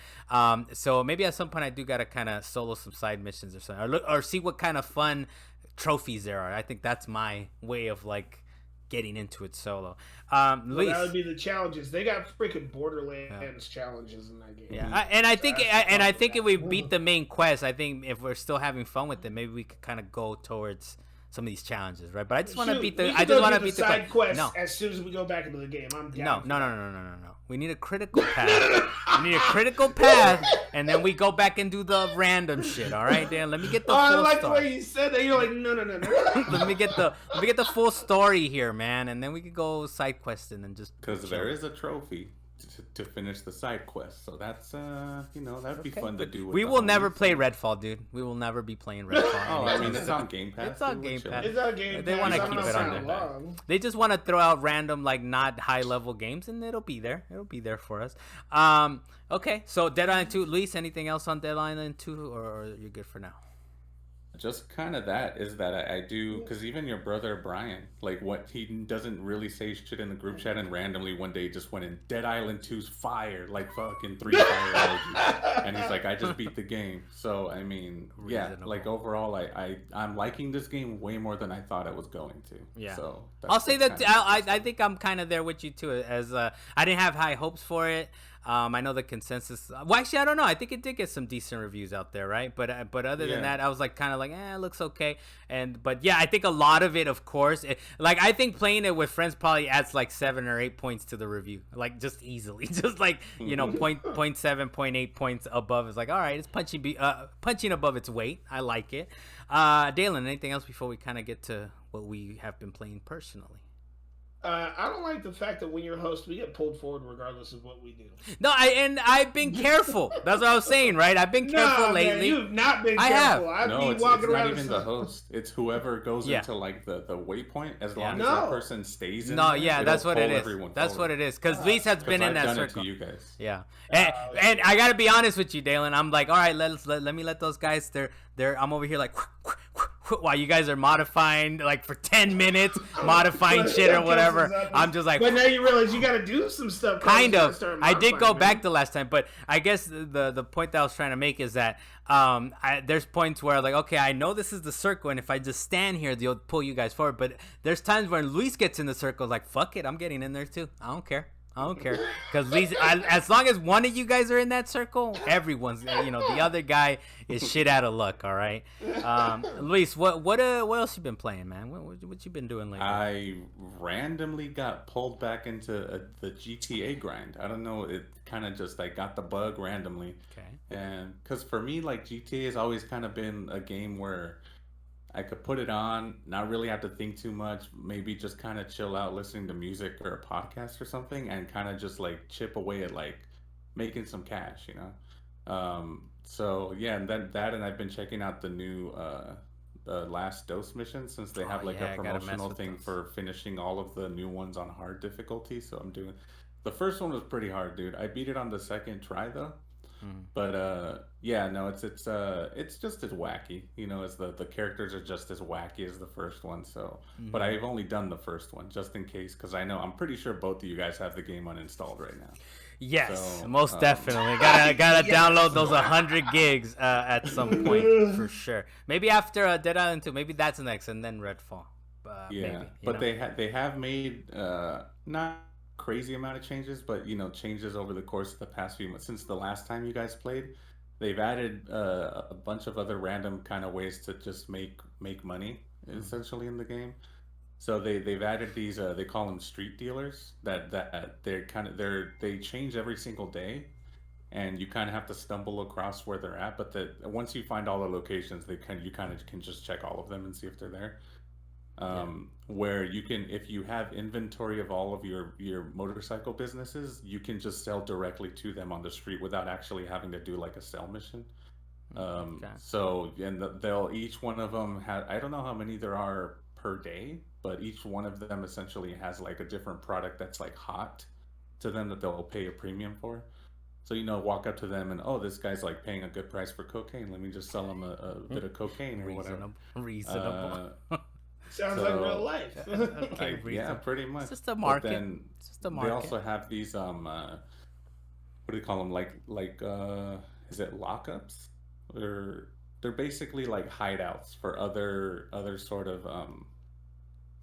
So maybe at some point I do gotta kind of solo some side missions or something, or see what kind of fun trophies there are. I think that's my way of like getting into it solo. Luis, that would be the challenges. They got freaking Borderlands challenges in that game. Yeah, and I think if we beat the main quest, I think if we're still having fun with it, maybe we could kind of go towards some of these challenges, right? But I just want to beat the. I just want to beat the side quest. No. As soon as we go back into the game, I'm down. No. We need a critical path. We need a critical path, and then we go back and do the random shit. All right, Dan. Let me get the. I like the way you said that. You're like, no. let me get the full story here, man, and then we could go side questing and just. Because there is a trophy to finish the side quest, so that's that'd be fun to do. We will never play Redfall, dude. We will never be playing Redfall. Oh, I mean, it's on Game Pass. It's on Game Pass. It's on Game Pass. They want to keep it on there. They just want to throw out random, like not high level games, and it'll be there. It'll be there for us. Okay, so Dead Island 2. Luis, anything else on Dead Island 2, or you're good for now? Just kind of I do, because even your brother Brian, like what he doesn't really say shit in the group chat, and randomly one day just went in Dead Island 2's fire, like fucking 3 fire emojis, and he's like, I just beat the game. So I mean, reasonable. Like overall, I'm liking this game way more than I thought I was going to. Yeah. So I'll say that I think I'm kind of there with you too. As I didn't have high hopes for it. I know the consensus. Well, actually, I don't know. I think it did get some decent reviews out there, right? But other than that, I was like kind of like, it looks okay. But yeah, I think a lot of it, of course, I think playing it with friends probably adds like 7 or 8 points to the review, like just easily, just like 0.7, 0.8 points above. It's like, all right, it's punching above its weight. I like it. Dalan, anything else before we kind of get to what we have been playing personally? I don't like the fact that when you're host, we get pulled forward regardless of what we do. No, I've been careful. That's what I was saying, right? I've been careful lately. Man, you've not been careful. It's not even the host. It's whoever goes into like the waypoint. As long as that person stays in. No, that's what it is. That's what it is. Because Luis has been in that circle. To you guys. Yeah, and I gotta be honest with you, Dalan. I'm like, all right, let me let those guys. I'm over here like. While you guys are modifying like for 10 minutes, modifying shit or whatever, I'm just like. But now you realize you got to do some stuff. Kind of. I did go back the last time, but I guess the point that I was trying to make is that there's points where like, okay, I know this is the circle, and if I just stand here, they'll pull you guys forward. But there's times when Luis gets in the circle, like, fuck it, I'm getting in there too. I don't care. I don't care, because as long as one of you guys are in that circle, everyone's, the other guy is shit out of luck. All right, Luis, what else you been playing, man? What you been doing lately? I randomly got pulled back into the GTA grind. I don't know, it kind of just, I got the bug randomly. Okay. And because for me, like, GTA has always kind of been a game where I could put it on, not really have to think too much, maybe just kind of chill out listening to music or a podcast or something, and kind of just like chip away at like making some cash, you know? So yeah, and then that, and I've been checking out the new the last dose mission, since they have like a promotional thing for finishing all of the new ones on hard difficulty. So I'm doing the first one was pretty hard, dude. I beat it on the second try though. But yeah, no, it's just as wacky, as the characters are just as wacky as the first one. So, but I've only done the first one just in case, because I'm pretty sure both of you guys have the game uninstalled right now. Yes, so, most definitely. Gotta download those 100 gigs at some point for sure. Maybe after Dead Island 2, maybe that's next, and then Redfall. Yeah, maybe, but they have made not crazy amount of changes, but changes over the course of the past few months since the last time you guys played. They've added a bunch of other random kind of ways to just make money essentially in the game. So they've added these they call them street dealers that they change every single day, and you kind of have to stumble across where they're at, but once you find all the locations, you kind of can just check all of them and see if they're there. Where you can, if you have inventory of all of your motorcycle businesses, you can just sell directly to them on the street without actually having to do like a sell mission. So, and they'll, each one of them have, I don't know how many there are per day, but each one of them essentially has like a different product that's like hot to them that they'll pay a premium for. So, walk up to them and, oh, this guy's like paying a good price for cocaine. Let me just sell him a bit of cocaine or whatever. Reasonable. Sounds like real life. Okay, yeah, pretty much. It's just a market. But then they also have these what do you call them? Like is it lockups? Or they're basically like hideouts for other sort of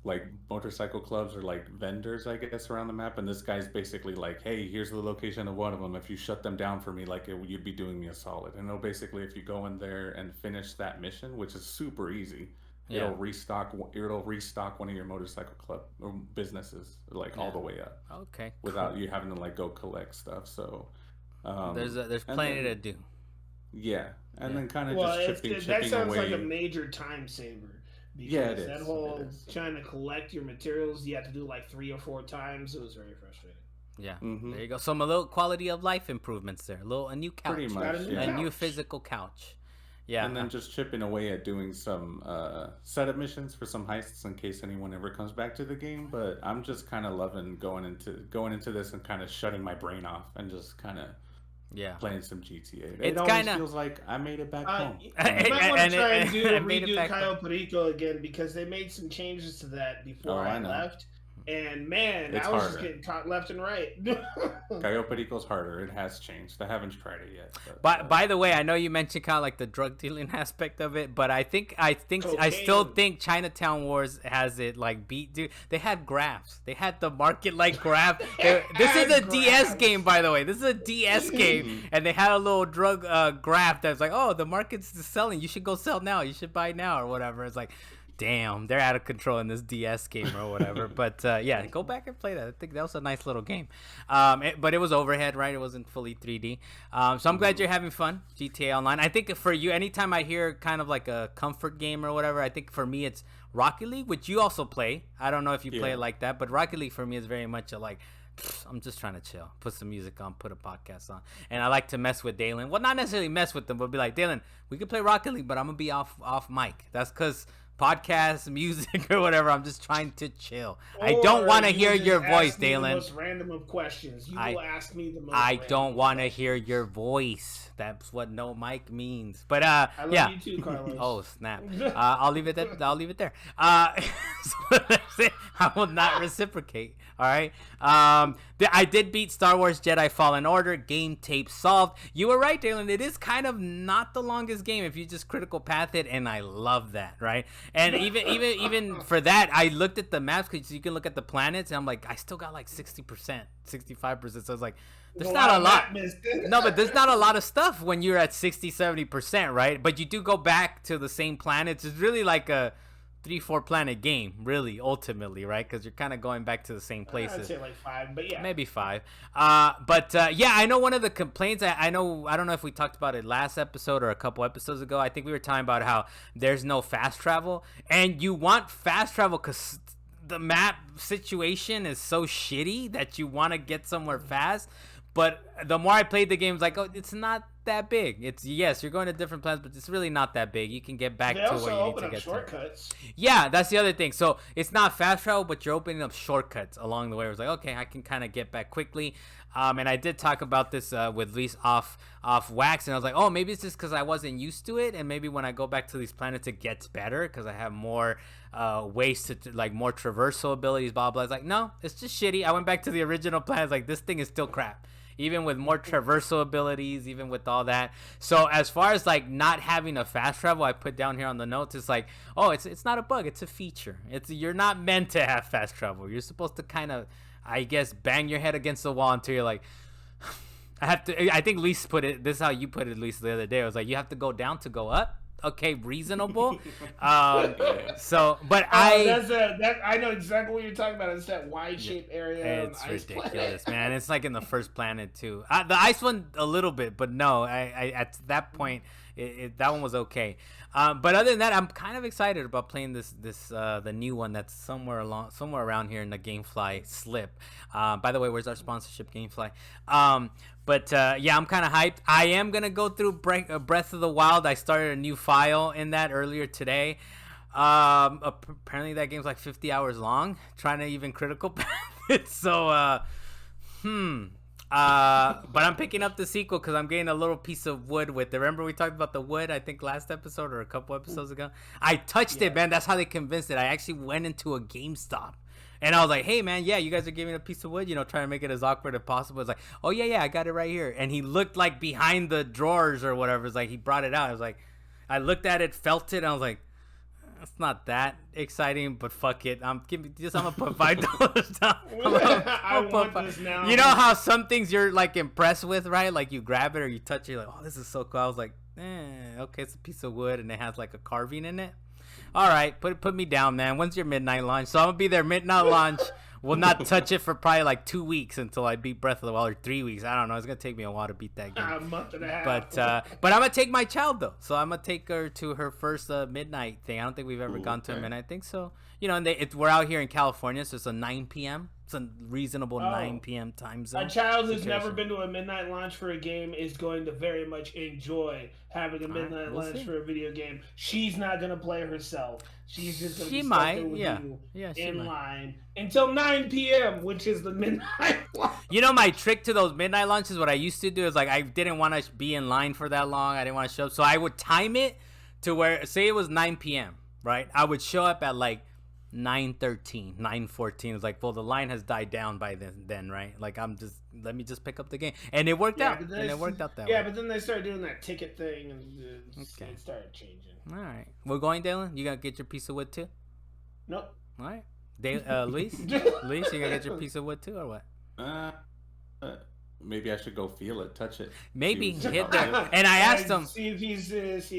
like motorcycle clubs or like vendors, I guess, around the map. And this guy's basically like, hey, here's the location of one of them. If you shut them down for me, like you'd be doing me a solid. And basically, if you go in there and finish that mission, which is super easy. Yeah. It'll restock one of your motorcycle club or businesses like all the way up. Okay. Without you having to like go collect stuff. So there's plenty to do. Yeah, and then kind of just chipping that sounds away. like a major time saver. Because yeah, it is. That whole trying to collect your materials, you have to do like 3 or 4 times. It was very frustrating. Yeah, there you go. Some a little quality of life improvements there. A new couch. Pretty much, a new physical couch. Yeah, and then just chipping away at doing some setup missions for some heists in case anyone ever comes back to the game. But I'm just kind of loving going into this and kind of shutting my brain off and just kind of playing some GTA. It always feels like I made it back home. You might want to try and redo Cayo Perico again, because they made some changes to that before I left. And man, I was just getting caught left and right. Cayo Perico's harder. It has changed. I haven't tried it yet. But by the way, I know you mentioned kind of like the drug dealing aspect of it, but I still think Chinatown Wars has it like beat, dude. They had graphs. They had the market like graph. This is a DS game, by the way. This is a DS game, and they had a little drug graph that's like, oh, the market's selling. You should go sell now. You should buy now or whatever. It's like, damn, they're out of control in this DS game or whatever. But yeah, go back and play that. I think that was a nice little game. But it was overhead, right? It wasn't fully 3D. So I'm glad you're having fun, GTA Online. I think for you, anytime I hear kind of like a comfort game or whatever, I think for me it's Rocket League, which you also play. I don't know if you play it like that, but Rocket League for me is very much a like, I'm just trying to chill, put some music on, put a podcast on, and I like to mess with Dalan. Well, not necessarily mess with them, but be like, Dalan, we can play Rocket League, but I'm gonna be off mic. That's because podcast, music, or whatever. I'm just trying to chill. I don't want to hear your voice, Dalan. The most random of questions. You will ask me the most. I don't want to hear your voice. That's what no mic means. But I love you too, Carlos. Oh snap! I'll leave it there. So that's it. I will not reciprocate. All right. I did beat Star Wars Jedi Fallen Order. Game tape solved. You were right, Dalan. It is kind of not the longest game if you just critical path it, and I love that, right? And even for that, I looked at the maps because you can look at the planets, and I'm like, I still got like 60%, 65%. So I was like, there's not a lot. No, but there's not a lot of stuff when you're at 60, 70%, right? But you do go back to the same planets. It's really like a 3-4 planet game, really, ultimately, right? Because you're kind of going back to the same places. I'd say like 5, but yeah, maybe 5. Yeah, I know one of the complaints. I don't know if we talked about it last episode or a couple episodes ago. I think we were talking about how there's no fast travel, and you want fast travel because the map situation is so shitty that you want to get somewhere fast. But the more I played the game, it's like, oh, it's not that big. It's, yes, you're going to different planets, but it's really not that big. You can get back to where you need to get shortcuts. Yeah, that's the other thing. So it's not fast travel, but you're opening up shortcuts along the way. It was like, okay, I can kind of get back quickly. And I did talk about this with Luis off wax, and I was like, oh, maybe it's just because I wasn't used to it, and maybe when I go back to these planets, it gets better because I have more ways to like more traversal abilities. Blah blah. It's like, no, it's just shitty. I went back to the original planet. Like, this thing is still crap. Even with more traversal abilities, even with all that. So as far as like not having a fast travel, I put down here on the notes, it's like, oh, it's not a bug, it's a feature. You're not meant to have fast travel. You're supposed to kind of, I guess, bang your head against the wall until you're like, I think Luis put it, this is how you put it, Luis, the other day. I was like, you have to go down to go up. Okay, reasonable. So, but I know exactly what you're talking about. It's that Y-shaped area. It's ridiculous, man. It's like in the first planet too. The ice one a little bit, but no. I at that point, that one was okay. But other than that, I'm kind of excited about playing this the new one that's somewhere around here in the GameFly slip. By the way, where's our sponsorship, GameFly? Yeah, I'm kind of hyped. I am gonna go through Breath of the Wild. I started a new file in that earlier today. Apparently that game's like 50 hours long. Trying to even critical path it. So, but I'm picking up the sequel because I'm getting a little piece of wood with it. Remember we talked about the wood, I think last episode or a couple episodes ago? I touched it, man. That's how they convinced it. I actually went into a GameStop. And I was like, hey, man, yeah, you guys are giving a piece of wood, trying to make it as awkward as possible. It's like, oh, yeah, I got it right here. And he looked like behind the drawers or whatever. It's like he brought it out. I was like, I looked at it, felt it, and I was like, it's not that exciting, but fuck it. I'm gonna put $5 down. I want this now. You know how some things you're like impressed with, right? Like you grab it or you touch it, you're like, oh, this is so cool. I was like, okay, it's a piece of wood and it has like a carving in it. All right, put me down, man. When's your midnight launch? So I'm gonna be there midnight launch. Will not touch it for probably like 2 weeks until I beat Breath of the Wild, or 3 weeks. I don't know. It's gonna take me a while to beat that game. A month and a half. But I'm gonna take my child though. So I'm gonna take her to her first midnight thing. I don't think we've ever gone to a midnight thing. So and we're out here in California, so it's a 9 p.m. It's a reasonable 9 p.m. time zone. A child who's never been to a midnight launch for a game is going to very much enjoy having a midnight launch for a video game. She's not gonna play herself. She's just gonna be stuck there with you in line until 9 p.m., which is the midnight launch. My trick to those midnight launches, what I used to do is like I didn't want to be in line for that long. I didn't want to show up, so I would time it to where, say it was 9 p.m. right? I would show up at like 9:13, 9:14. It's like, well, the line has died down by then, right? Like, let me just pick up the game, and it worked out. And it worked out that way. Yeah, but then they started doing that ticket thing, and it started changing. All right, we're going, Dalan. You gonna get your piece of wood too? Nope. All right, Luis, you gonna get your piece of wood too, or what? Maybe I should go feel it, touch it. Maybe hit there. And I asked him. See if he's. What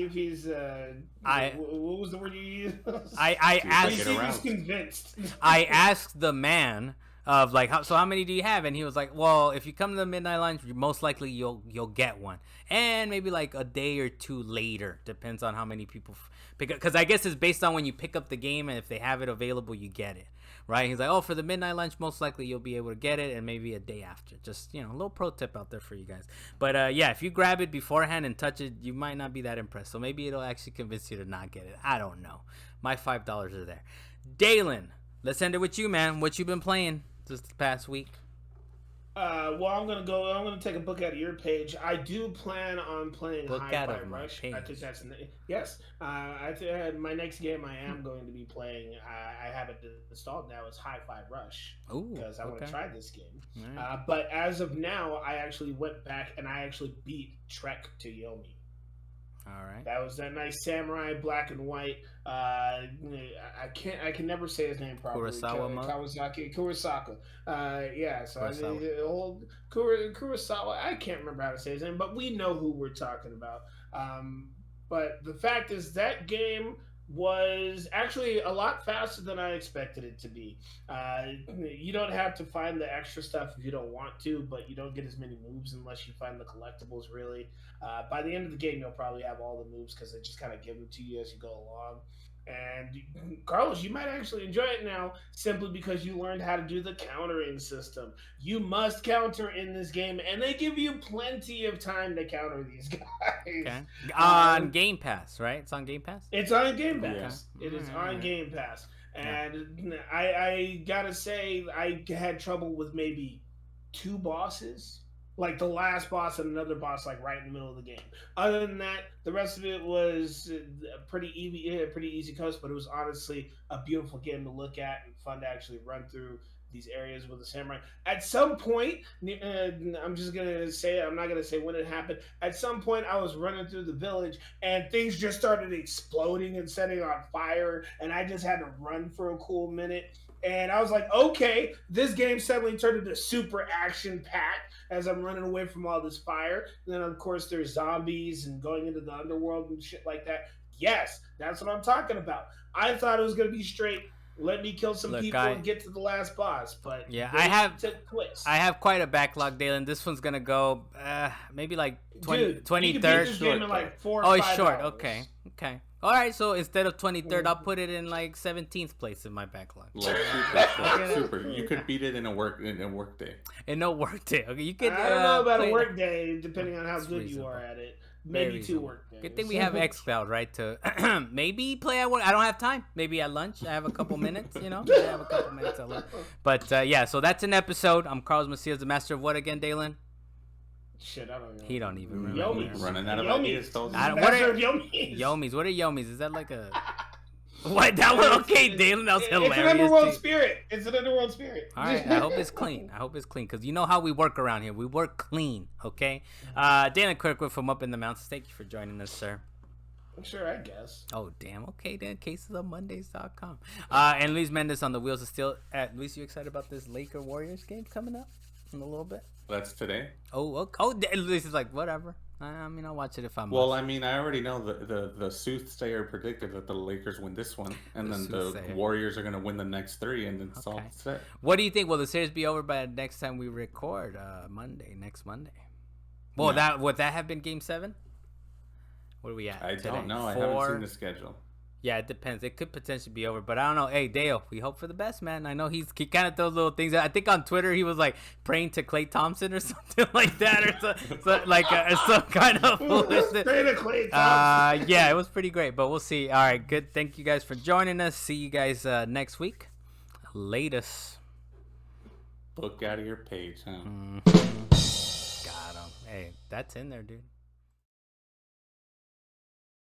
was the word you used? I asked. See if he's convinced. I asked the man of like, how many do you have? And he was like, well, if you come to the midnight launch, most likely you'll get one, and maybe like a day or two later, depends on how many people pick up. Because I guess it's based on when you pick up the game, and if they have it available, you get it. Right? He's like, oh, for the midnight lunch, most likely you'll be able to get it, and maybe a day after. Just, a little pro tip out there for you guys. But yeah, if you grab it beforehand and touch it, you might not be that impressed. So maybe it'll actually convince you to not get it. I don't know. My $5 are there. Dalan, let's end it with you, man. What you been playing this past week? Well, I'm gonna take a book out of your page. I do plan on playing Book out Hi-Fi of my Rush. I think page. that's yes. My next game I am going to be playing. I have it installed now. Is Hi-Fi Rush Ooh, because I want okay. to try this game. All right. But as of now, I actually went back and I actually beat Trek to Yomi. All right. That was that nice samurai black and white. I can never say his name properly. Kurosawa mode? Kawasaki Kurosawa. Yeah. So Kurosawa. the old Kurosawa. I can't remember how to say his name, but we know who we're talking about. But the fact is that game was actually a lot faster than I expected it to be. You don't have to find the extra stuff if you don't want to, but you don't get as many moves unless you find the collectibles, really. By the end of the game, you'll probably have all the moves because they just kind of give them to you as you go along. And Carlos, you might actually enjoy it now simply because you learned how to do the countering system. You must counter in this game, and they give you plenty of time to counter these guys. Okay. On Game Pass, right? It's on Game Pass? It's on Game Pass. Yes. It is on Game Pass. Yeah. And I gotta say, I had trouble with maybe 2 bosses. Like the last boss and another boss, like right in the middle of the game. Other than that, the rest of it was pretty easy coast. But it was honestly a beautiful game to look at and fun to actually run through these areas with the samurai. At some point, I'm just gonna say it. I'm not gonna say when it happened. At some point, I was running through the village and things just started exploding and setting on fire, and I just had to run for a cool minute. And I was like, okay, this game suddenly turned into super action packed as I'm running away from all this fire. And then, of course, there's zombies and going into the underworld and shit like that. Yes, that's what I'm talking about. I thought it was going to be straight. Let me kill some people and get to the last boss. But yeah, I have quite a backlog, Dalan. This one's gonna go maybe like 23rd. This game in like 4 or 5 it's short. hours. Okay. All right, so instead of 23rd, I'll put it in like 17th place in my backlog. Like super. You could beat it in a work day. In a work day. Okay, you could. I don't know about a work day, depending on how good you are at it. Maybe 2 work days. Good thing we have xCloud, right? To maybe play at work. I don't have time. Maybe at lunch. I have a couple minutes. I have a couple minutes at lunch. But yeah, so that's an episode. I'm Carlos Macias, the master of what again, Dalan? Shit, I don't know. He don't even remember. Yomis. Running out of ideas. What are Yomis? What are Yomis? Is that like a... What? That one? Okay, Dalan, that was hilarious. It's an underworld spirit. It's an underworld spirit. All right, I hope it's clean. Because you know how we work around here. We work clean, okay? Dalan Kirkwood from Up in the Mountains, thank you for joining us, sir. Sure, I guess. Oh, damn. Okay, then. CasesOfMondays.com. And Luis Mendez on the Wheels of Steel. Luis, you excited about this Laker Warriors game coming up in a little bit? That's today. Oh, Luis is like, whatever. I mean, I'll watch it if I'm. Well, I mean, I already know the soothsayer predicted that the Lakers win this one, and then the Warriors are going to win the next 3, and it's all set. What do you think? Will the series be over by next time we record? Next Monday. Well, No. would that have been Game 7? What are we at? I today? don't know. I 4? haven't seen the schedule. Yeah, it depends. It could potentially be over, but I don't know. Hey, Dale, we hope for the best, man. I know he kind of throws little things. I think on Twitter he was like praying to Klay Thompson or something like that, or some kind of foolishness. Praying to Klay Thompson. Yeah, it was pretty great, but we'll see. All right, good. Thank you guys for joining us. See you guys next week. Latest. Book out of your page, huh? Got him. Hey, that's in there, dude.